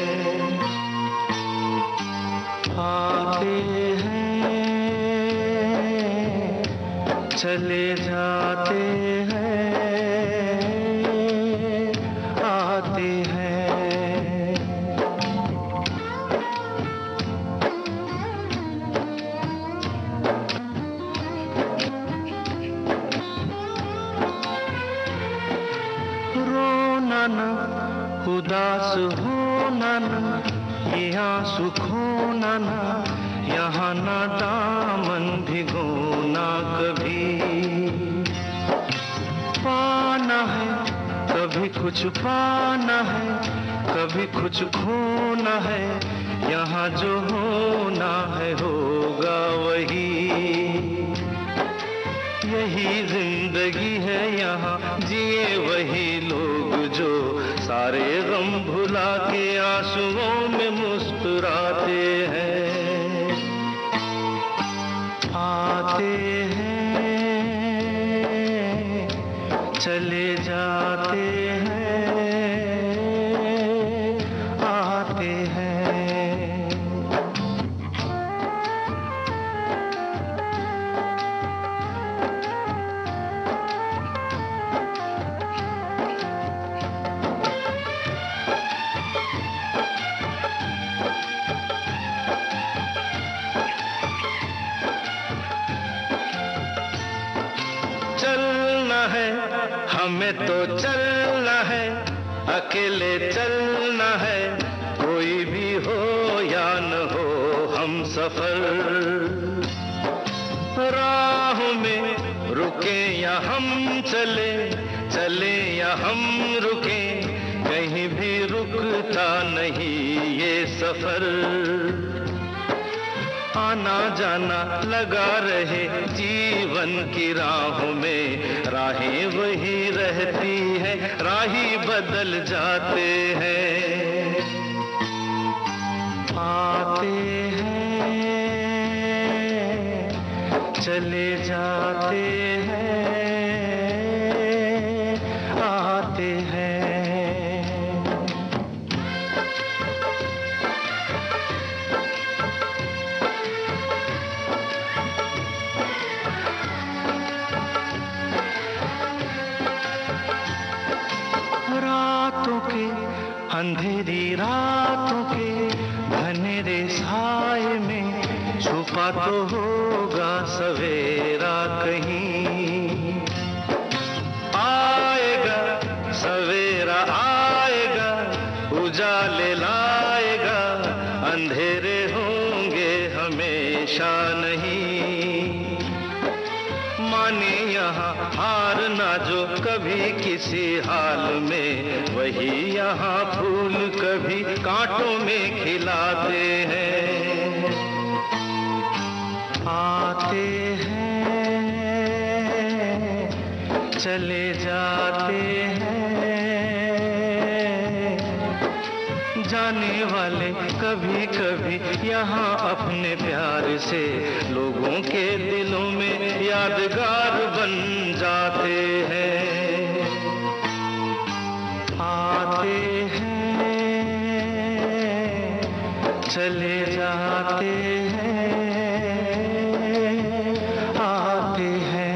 आते हैं चले जाते हैं, आते हैं। रोना न उदास होना न, ये आंसू खोना न, यहाँ ना दामन भिगोना कभी। पाना है कभी कुछ पाना है, कभी कुछ खोना है, यहाँ जो होना है होगा वही। यही जिंदगी है यहाँ जिए वही लोग जो सारे गम भुला के आंसुओं में मुस्कुराते हैं। आते हैं चले जाते हैं, आते हैं। चलना है हमें तो चलना है, अकेले चलना है, कोई भी हो या न हो हम सफर। राह में रुके या हम चले, चले या हम रुके, कहीं भी रुकता नहीं ये सफर। आना जाना लगा रहे जीवन की राहों में, राहें वही रहती है, राही बदल जाते हैं। आते हैं चले जाते हैं, आते हैं। रातों के अंधेरी रातों के घनेरे साए में छुपा तो होगा सवेरा कहीं। आएगा सवेरा आएगा, उजाले लाएगा, अंधेरे होंगे हमेशा नहीं। माने यहाँ हार ना जो कभी किसी हाल में, वही यहाँ फूल कभी कांटों में खिलाते हैं। आते हैं चले जाते हैं, जाने वाले कभी कभी यहाँ अपने प्यार से लोगों के दिलों में यादगार बन जाते हैं। आते हैं चले जाते हैं, आते हैं।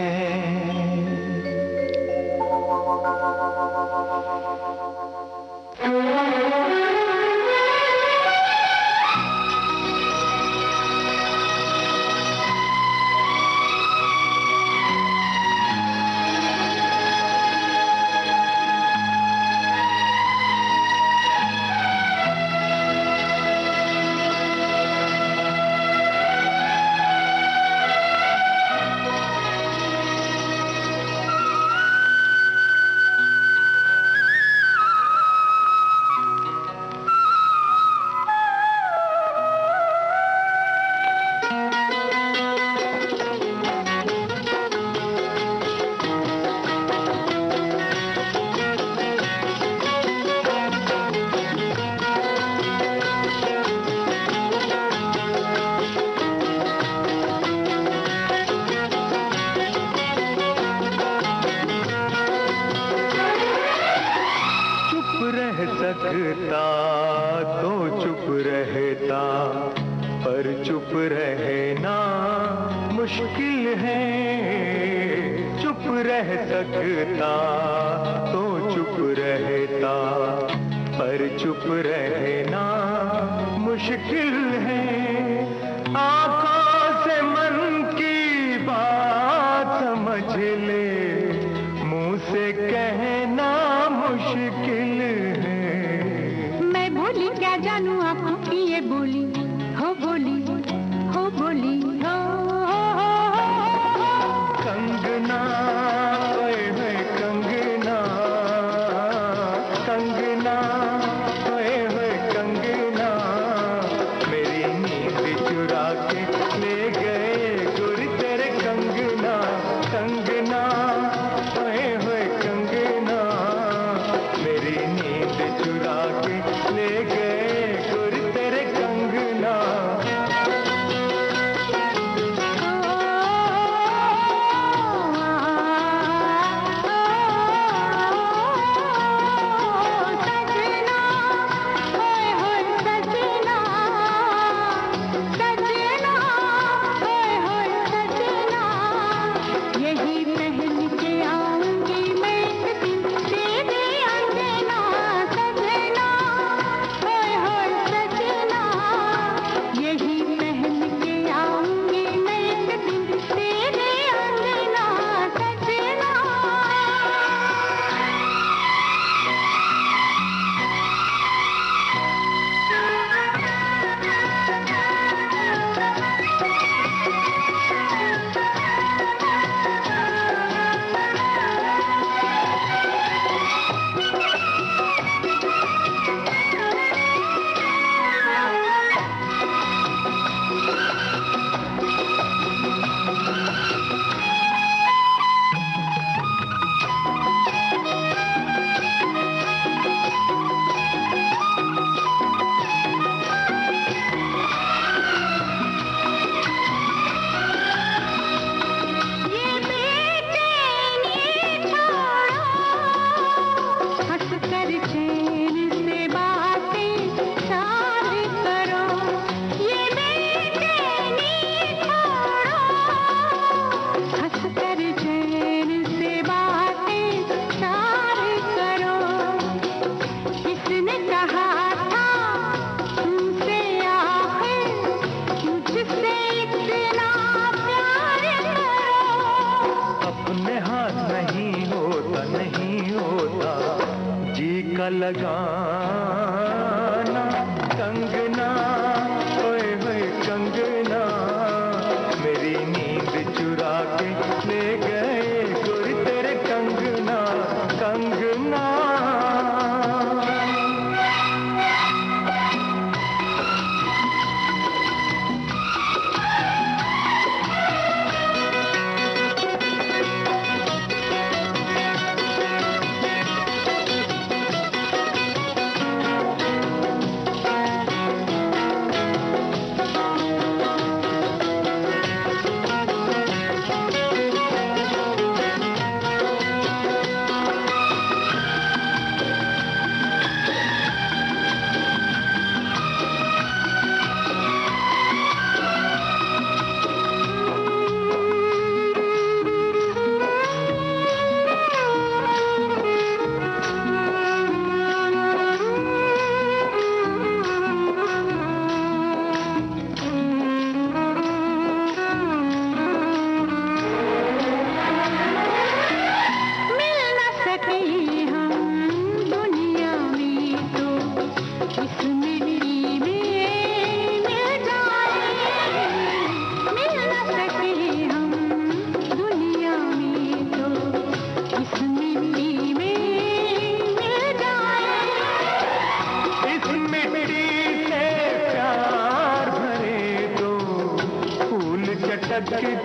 पर चुप रहना मुश्किल है। चुप रह सकता तो चुप रहता, पर चुप रहना मुश्किल है। आंखों से मन की बात समझ ले, मुंह से कहना मुश्किल है। मैं भोली क्या जानूं आपकी ये बोली, हो बोली, हो बोली, हो। कंगना ओए होए कंगना, कंगना ओए होए कंगना, मेरी नींद चुरा के ले गए गुर तेरे कंगना। कंगना ओए होए कंगना, मेरी नींद चुरा के ले गए गुर तेरे कंगना। लगाना कंगना ओए होए कंगना, मेरी नींद चुरा के ले गए गुर तेरे कंगना। कंगना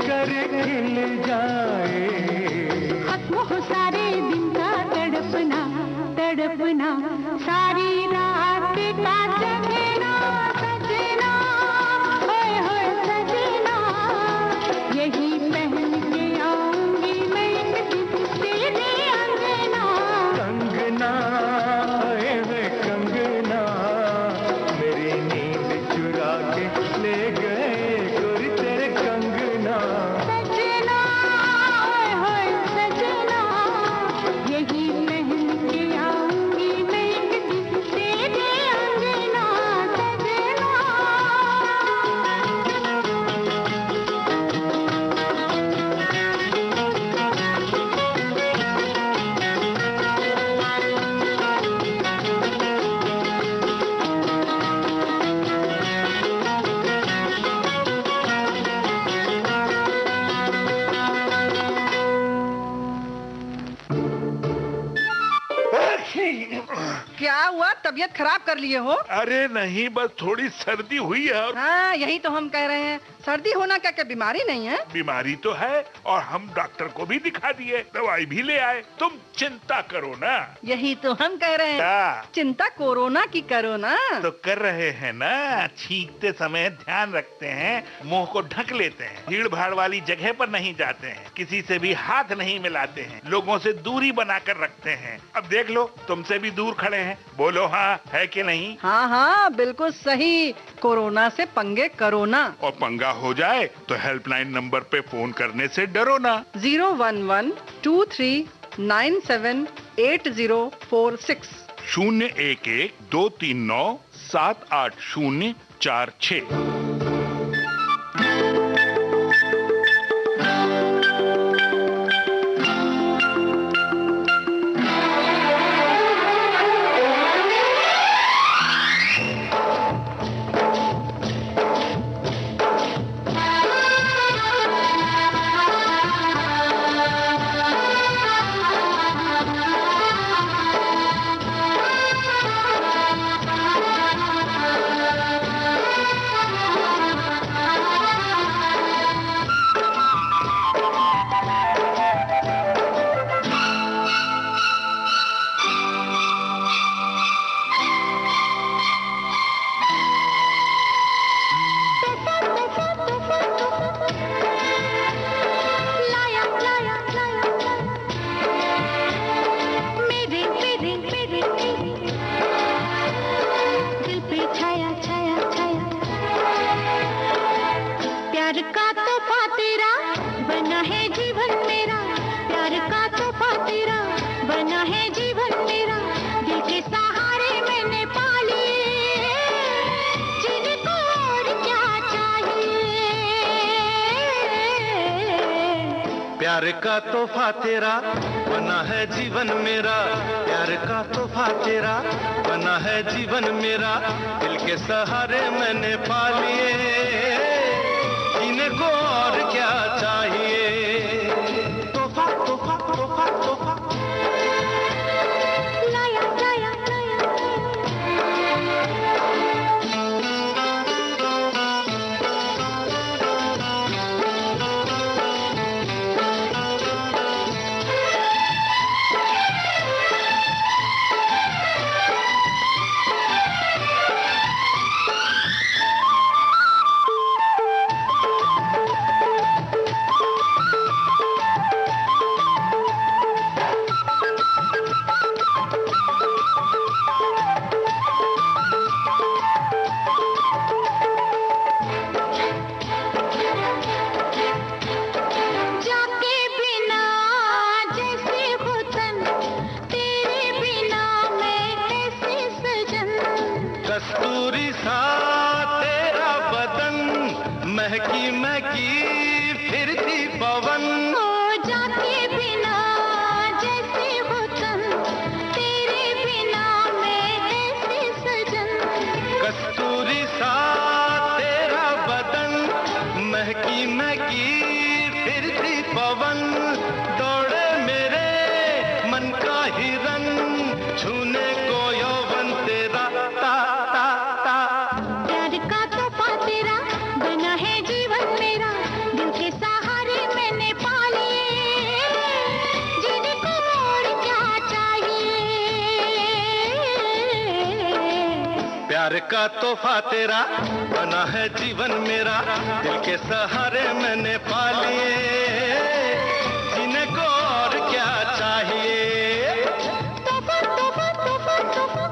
कर खिल जाए, खत्म हो सारे दिन का तड़पना तड़पना, सारी रात का जगना सजना, होए होए सजना, यही पहन के आऊंगी मैं एक दिन तेरे अंगना। कंगना होए होए कंगना, मेरी नींद चुरा के ले गए गोरी तेरे कंगना। सजना हाय सजना, यही पहन के आऊंगी मैं एक दिन तेरे अंगना। सजना क्या हुआ, तबीयत खराब कर लिए हो? अरे नहीं, बस थोड़ी सर्दी हुई है। और हाँ, यही तो हम कह रहे हैं, सर्दी होना क्या क्या बीमारी नहीं है? बीमारी तो है और हम डॉक्टर को भी दिखा दिए, दवाई भी ले आए। तुम चिंता करो ना। यही तो हम कह रहे हैं, क्या? चिंता कोरोना की करो ना। तो कर रहे हैं ना। छींकते समय ध्यान रखते हैं, मुंह को ढक लेते हैं, भीड़ भाड़ वाली जगह पर नहीं जाते हैं, किसी से भी हाथ नहीं मिलाते हैं, लोगों से दूरी बनाकर रखते हैं। अब देख लो, तुमसे भी दूर खड़े हैं। बोलो हाँ है कि नहीं? हाँ हाँ बिल्कुल सही, कोरोना से पंगे करो ना। और पंगा हो जाए तो हेल्पलाइन नंबर पे फोन करने से डरो ना। 011-2397-8046 011-239-78046। प्यार का तोहफा तेरा बना है जीवन मेरा, प्यार का तोहफा तेरा बना है जीवन मेरा, दिल के सहारे मैंने पा लिए, जीने को और क्या चाहिए। तोहफा तोहफा तोहफा तोहफा लाया लाया लाया। कस्तूरी सा तेरा बदन, महकी महकी फिरती पवन, हो जाके बिना जैसे वतन, तेरे बिना मैं कैसे सजन। कस्तूरी सा तेरा बदन, महकी महकी फिरती पवन, दौड़े मेरे मन का हिरन, छूने को यौवन तेरा ता ता ता। प्यार का तोहफा तेरा बना है जीवन मेरा, दिल के सहारे मैंने पा लिए, जीने को और क्या चाहिए। प्यार का तोहफा तेरा बना है जीवन मेरा, दिल के सहारे मैंने पा लिए, जीने को और क्या चाहिए। तोहफा तोहफा तोहफा तोहफा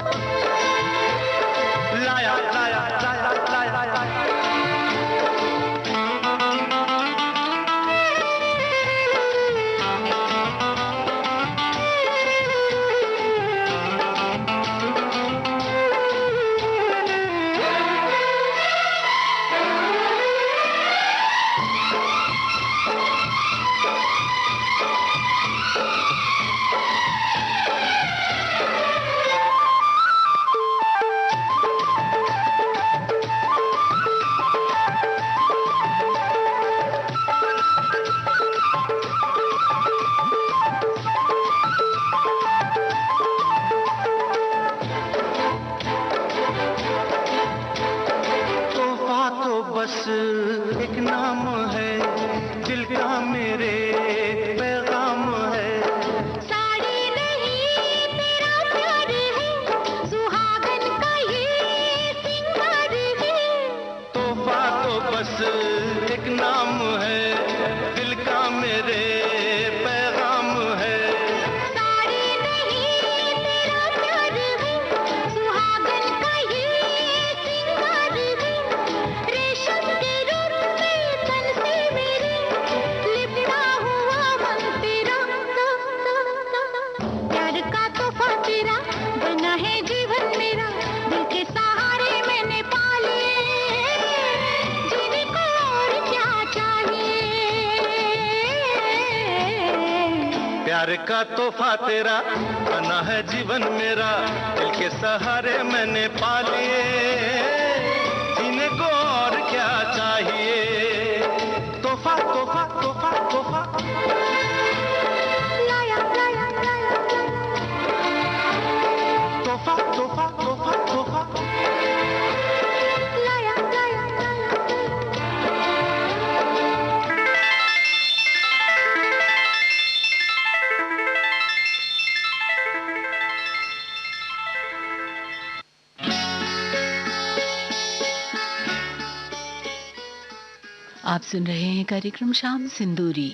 लाया लाया लाया लाया लाया। बस एक नाम है, दिल का मेरे पैगाम है। साड़ी नहीं तेरा प्यार है, सुहागन का ये सिंगार है। तोहफा तो बस एक नाम है, दिल का मेरे पैगाम है। साड़ी नहीं तेरा प्यार है, सुहागन का ये सिंगार है। रेशम के रूप में तन से मेरे लिपटा हुआ मन तेरा। प्यार का तोहफा तेरा बना है जीवन मेरा, दिल के सहारे मैंने पाले, जीने को और क्या चाहिए। प्यार का तोहफा तेरा बना है जीवन मेरा, दिल के सहारे मैंने पा लिए, जीने को और क्या चाहिए। तोहफा तोहफा तोहफा तोहफा लाया लाया लाया तोहफा तोहफा तोहफा तोहफा लाया लाया आप सुन रहे हैं कार्यक्रम शाम सिंदूरी।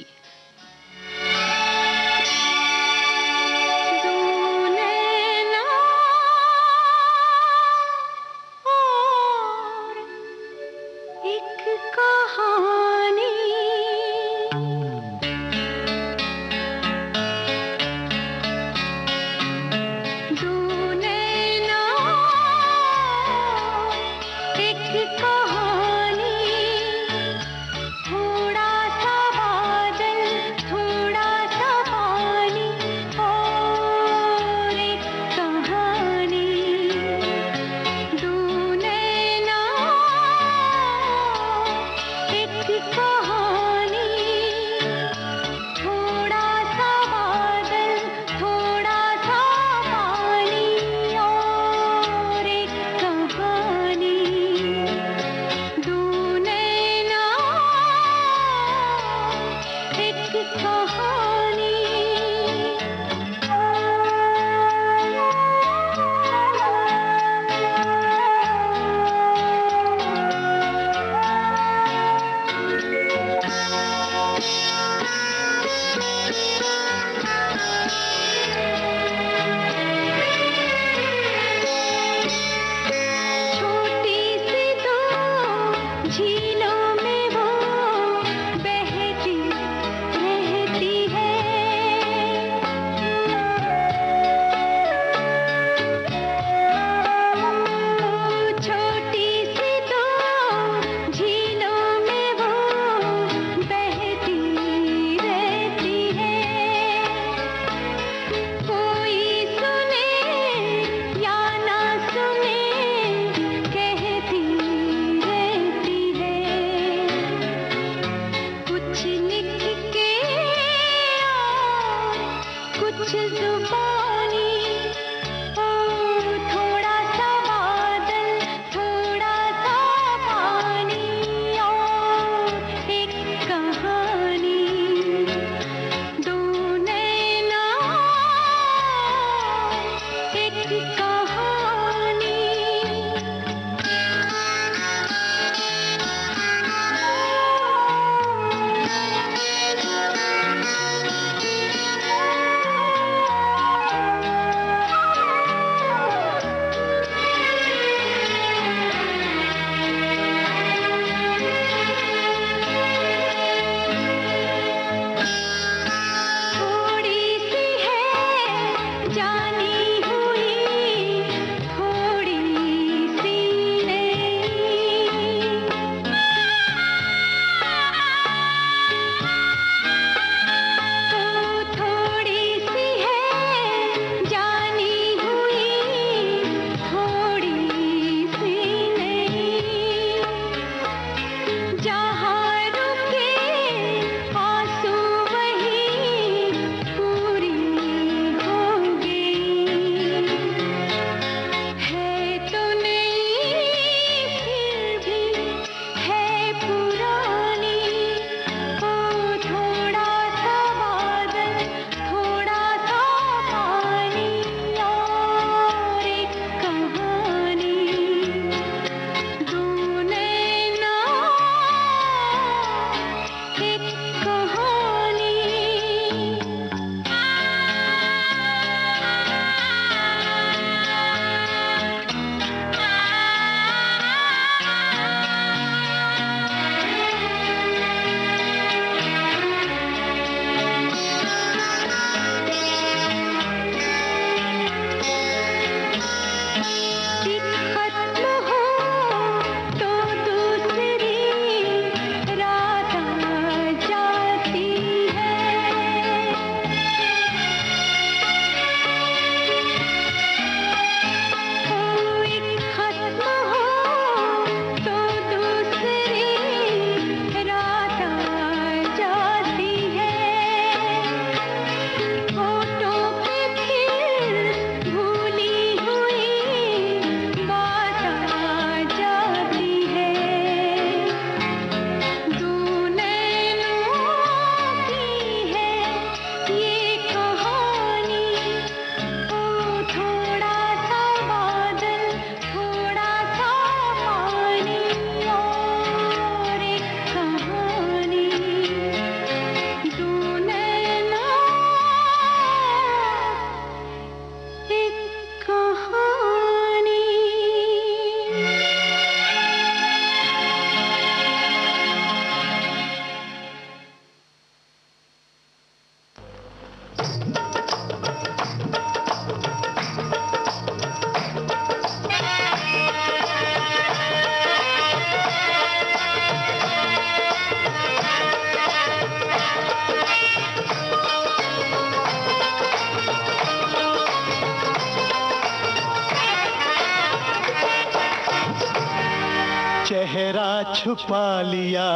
छुपा लिया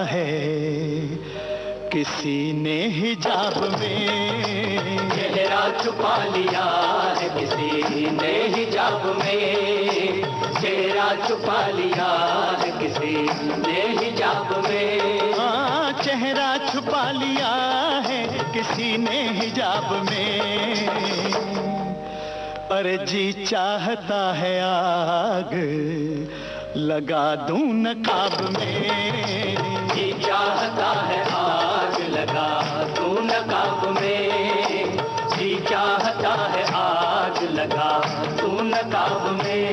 है किसी ने हिजाब में, चेहरा छुपा लिया है किसी ने हिजाब में, चेहरा छुपा लिया है किसी ने हिजाब में। हाँ, चेहरा छुपा लिया है किसी ने हिजाब में। अरे जी चाहता है आग लगा दूं नकाब में, जी चाहता है आग लगा दूं नकाब में, जी चाहता है आग लगा दूं नकाब में।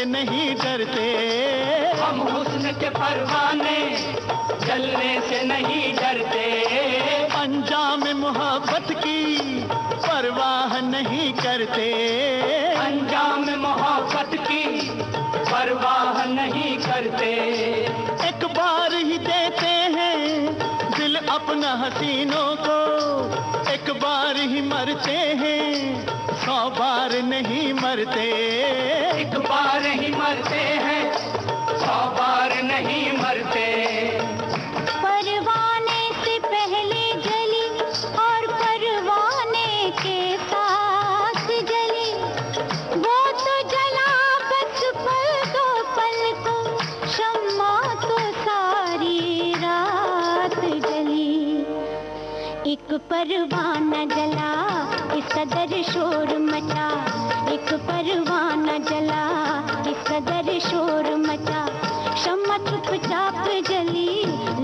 नहीं डरते, हम हुस्न के परवाने जलने से नहीं डरते, अंजाम मोहब्बत की परवाह नहीं करते, अंजाम मोहब्बत की परवाह नहीं करते। एक बार ही देते हैं दिल अपना हसीनों को, एक बार ही मरते हैं 100 बार नहीं मरते, एक बार ही मरते हैं 100 बार नहीं मरते। परवाने से पहले जली और परवाने के साथ जली, वो तो जला बस पल दो पल को, शम्मा तो सारी रात जली। एक परवाना जला इस कदर शोर मचा, एक परवाना जला इस कदर शोर मचा, शम्मा चुपचाप जली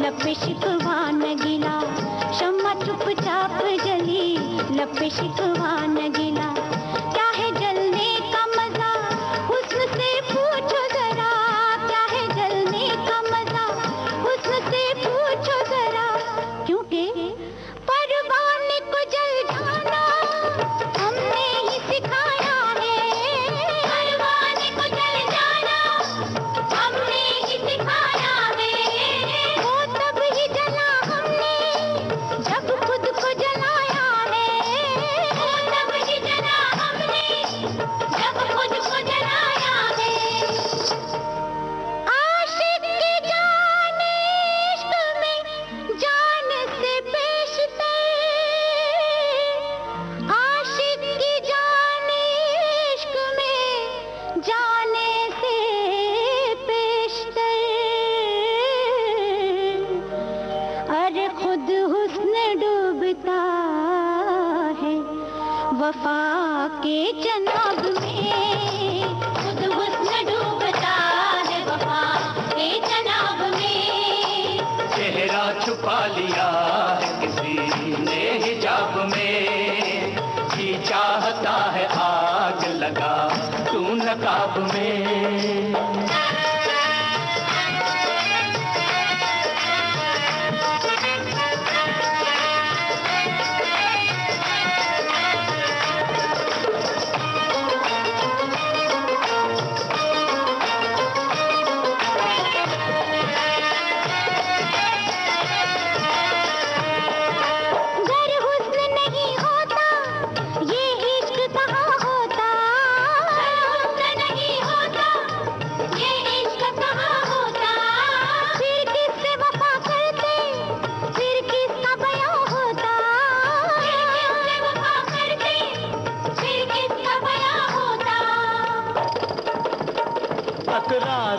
लब शिकवा न गिला, शम्मा चुपचाप जली लब शिकवा न गिला। क्या है जलने का मजा हुस्न से पूछो जरा, क्या है जलने का मजा हुस्न से पूछो जरा, क्योंकि परवाने को जल जाना हमने ही सिखाया है, परवाने को जल जाना हमने ही सिखाया है। वो तब ही जला हमने जब खुद को जलाया है, वो तब ही जला हमने जब खुद को जलाया है। आशिक की जान इश्क में जान से पेशतर, आशिक की जान इश्क में जाने से पेशतर, अरे खुद हुस्न डूबता है वफा के जनाब में, खुद हुस्न डूबता है वफा के जनाब में। चेहरा छुपा लिया है किसी ने हिजाब में, जी चाहता है आग लगा तू नकाब में। गर हुस्न नहीं होता ये इश्क कहाँ होता, गर हुस्न नहीं होता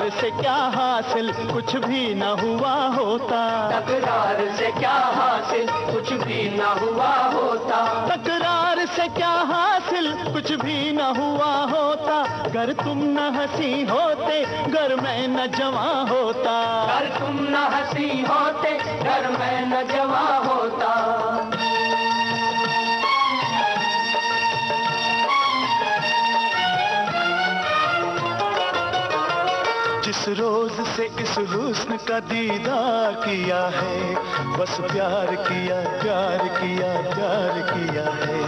तकरार से क्या हासिल कुछ भी न हुआ होता, तकरार से क्या हासिल कुछ भी न हुआ होता, तकरार से क्या हासिल कुछ भी न हुआ होता, गर तुम न हंसी होते गर मैं न जवां होता, गर तुम न हंसी होते गर मैं न जवां होता। जिस रोज से इस हुस्न का दीदार किया है, बस प्यार किया प्यार किया प्यार किया है।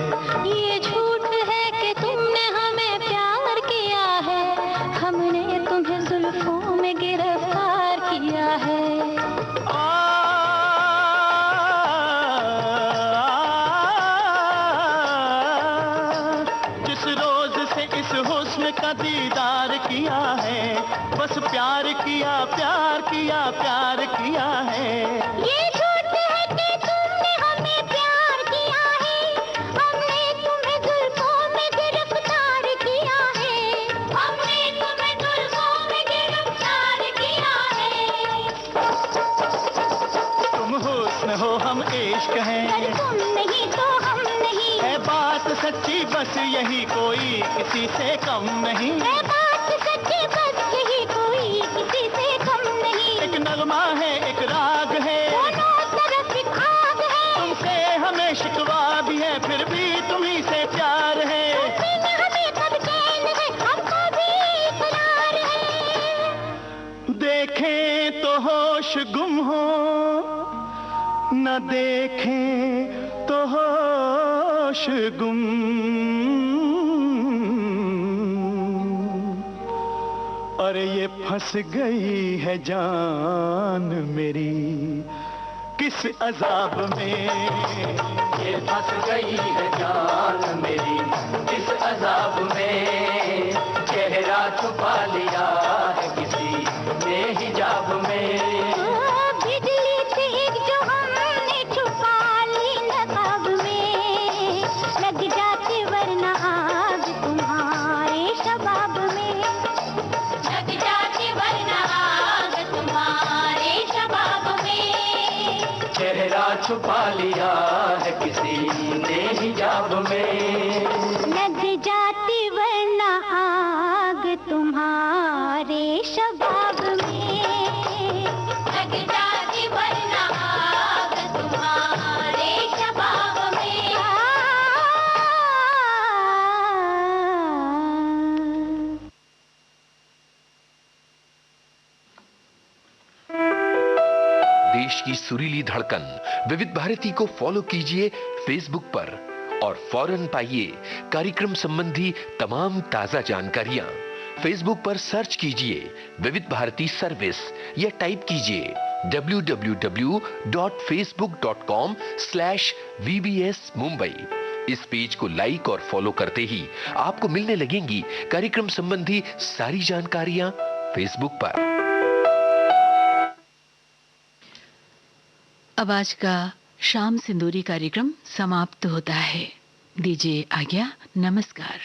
ये झूठ है कि तुमने हमें प्यार किया है, हमने तुम्हें जुल्फों में गिरफ्तार किया है। जिस रोज से इस हुस्न का दीदार किया है, बस प्यार किया प्यार किया प्यार किया है। ये झूठ है कि तुमने हमें प्यार किया है, हमने तुम्हें जुल्फों में गिरफ्तार किया है, हमने तुम्हें जुल्फों में गिरफ्तार किया है। तुम हुस्न हो हम इश्क हैं, अगर तुम नहीं तो हम नहीं, है बात सच्ची बस यही कोई किसी से कम नहीं, है बात सच्ची बस यही कोई किसी से कम नहीं। एक नगमा है एक राग है, दोनों तरफ एक आग है, तुमसे हमें शिकवा भी है फिर भी तुम्ही से प्यार है। तुमसे हमें कब चैन है हमको भी इकरार है। देखें तो होश गुम हो, न देखें तो होश गुम, और ये फंस गई है जान मेरी किस अजाब में, ये फंस गई है जान मेरी किस अजाब में, चेहरा छुपा लिया है किसी ने हिजाब में। बिजली तेज जो हमने छुपा ली नकाब में, लग जाती वरना आग तुम्हारे शबाब में, लग जाती वरना आग तुम्हारे शबाब में। चेहरा छुपा लिया है किसी ने हिजाब में, लग जाती वरना आग तुम्हारे शबाब में, लग जाती वरना आग तुम्हारे शबाब में। देश की सुरीली धड़कन विविध भारती को फॉलो कीजिए फेसबुक पर और फौरन पाइए कार्यक्रम संबंधी तमाम ताजा जानकारियां। फेसबुक पर सर्च कीजिए विविध भारती सर्विस या टाइप कीजिए www.facebook.com/VBS Mumbai। इस पेज को लाइक और फॉलो करते ही आपको मिलने लगेंगी कार्यक्रम संबंधी सारी जानकारियां फेसबुक पर। अब आज का शाम सिंदूरी कार्यक्रम समाप्त होता है। दीजिए आज्ञा, नमस्कार।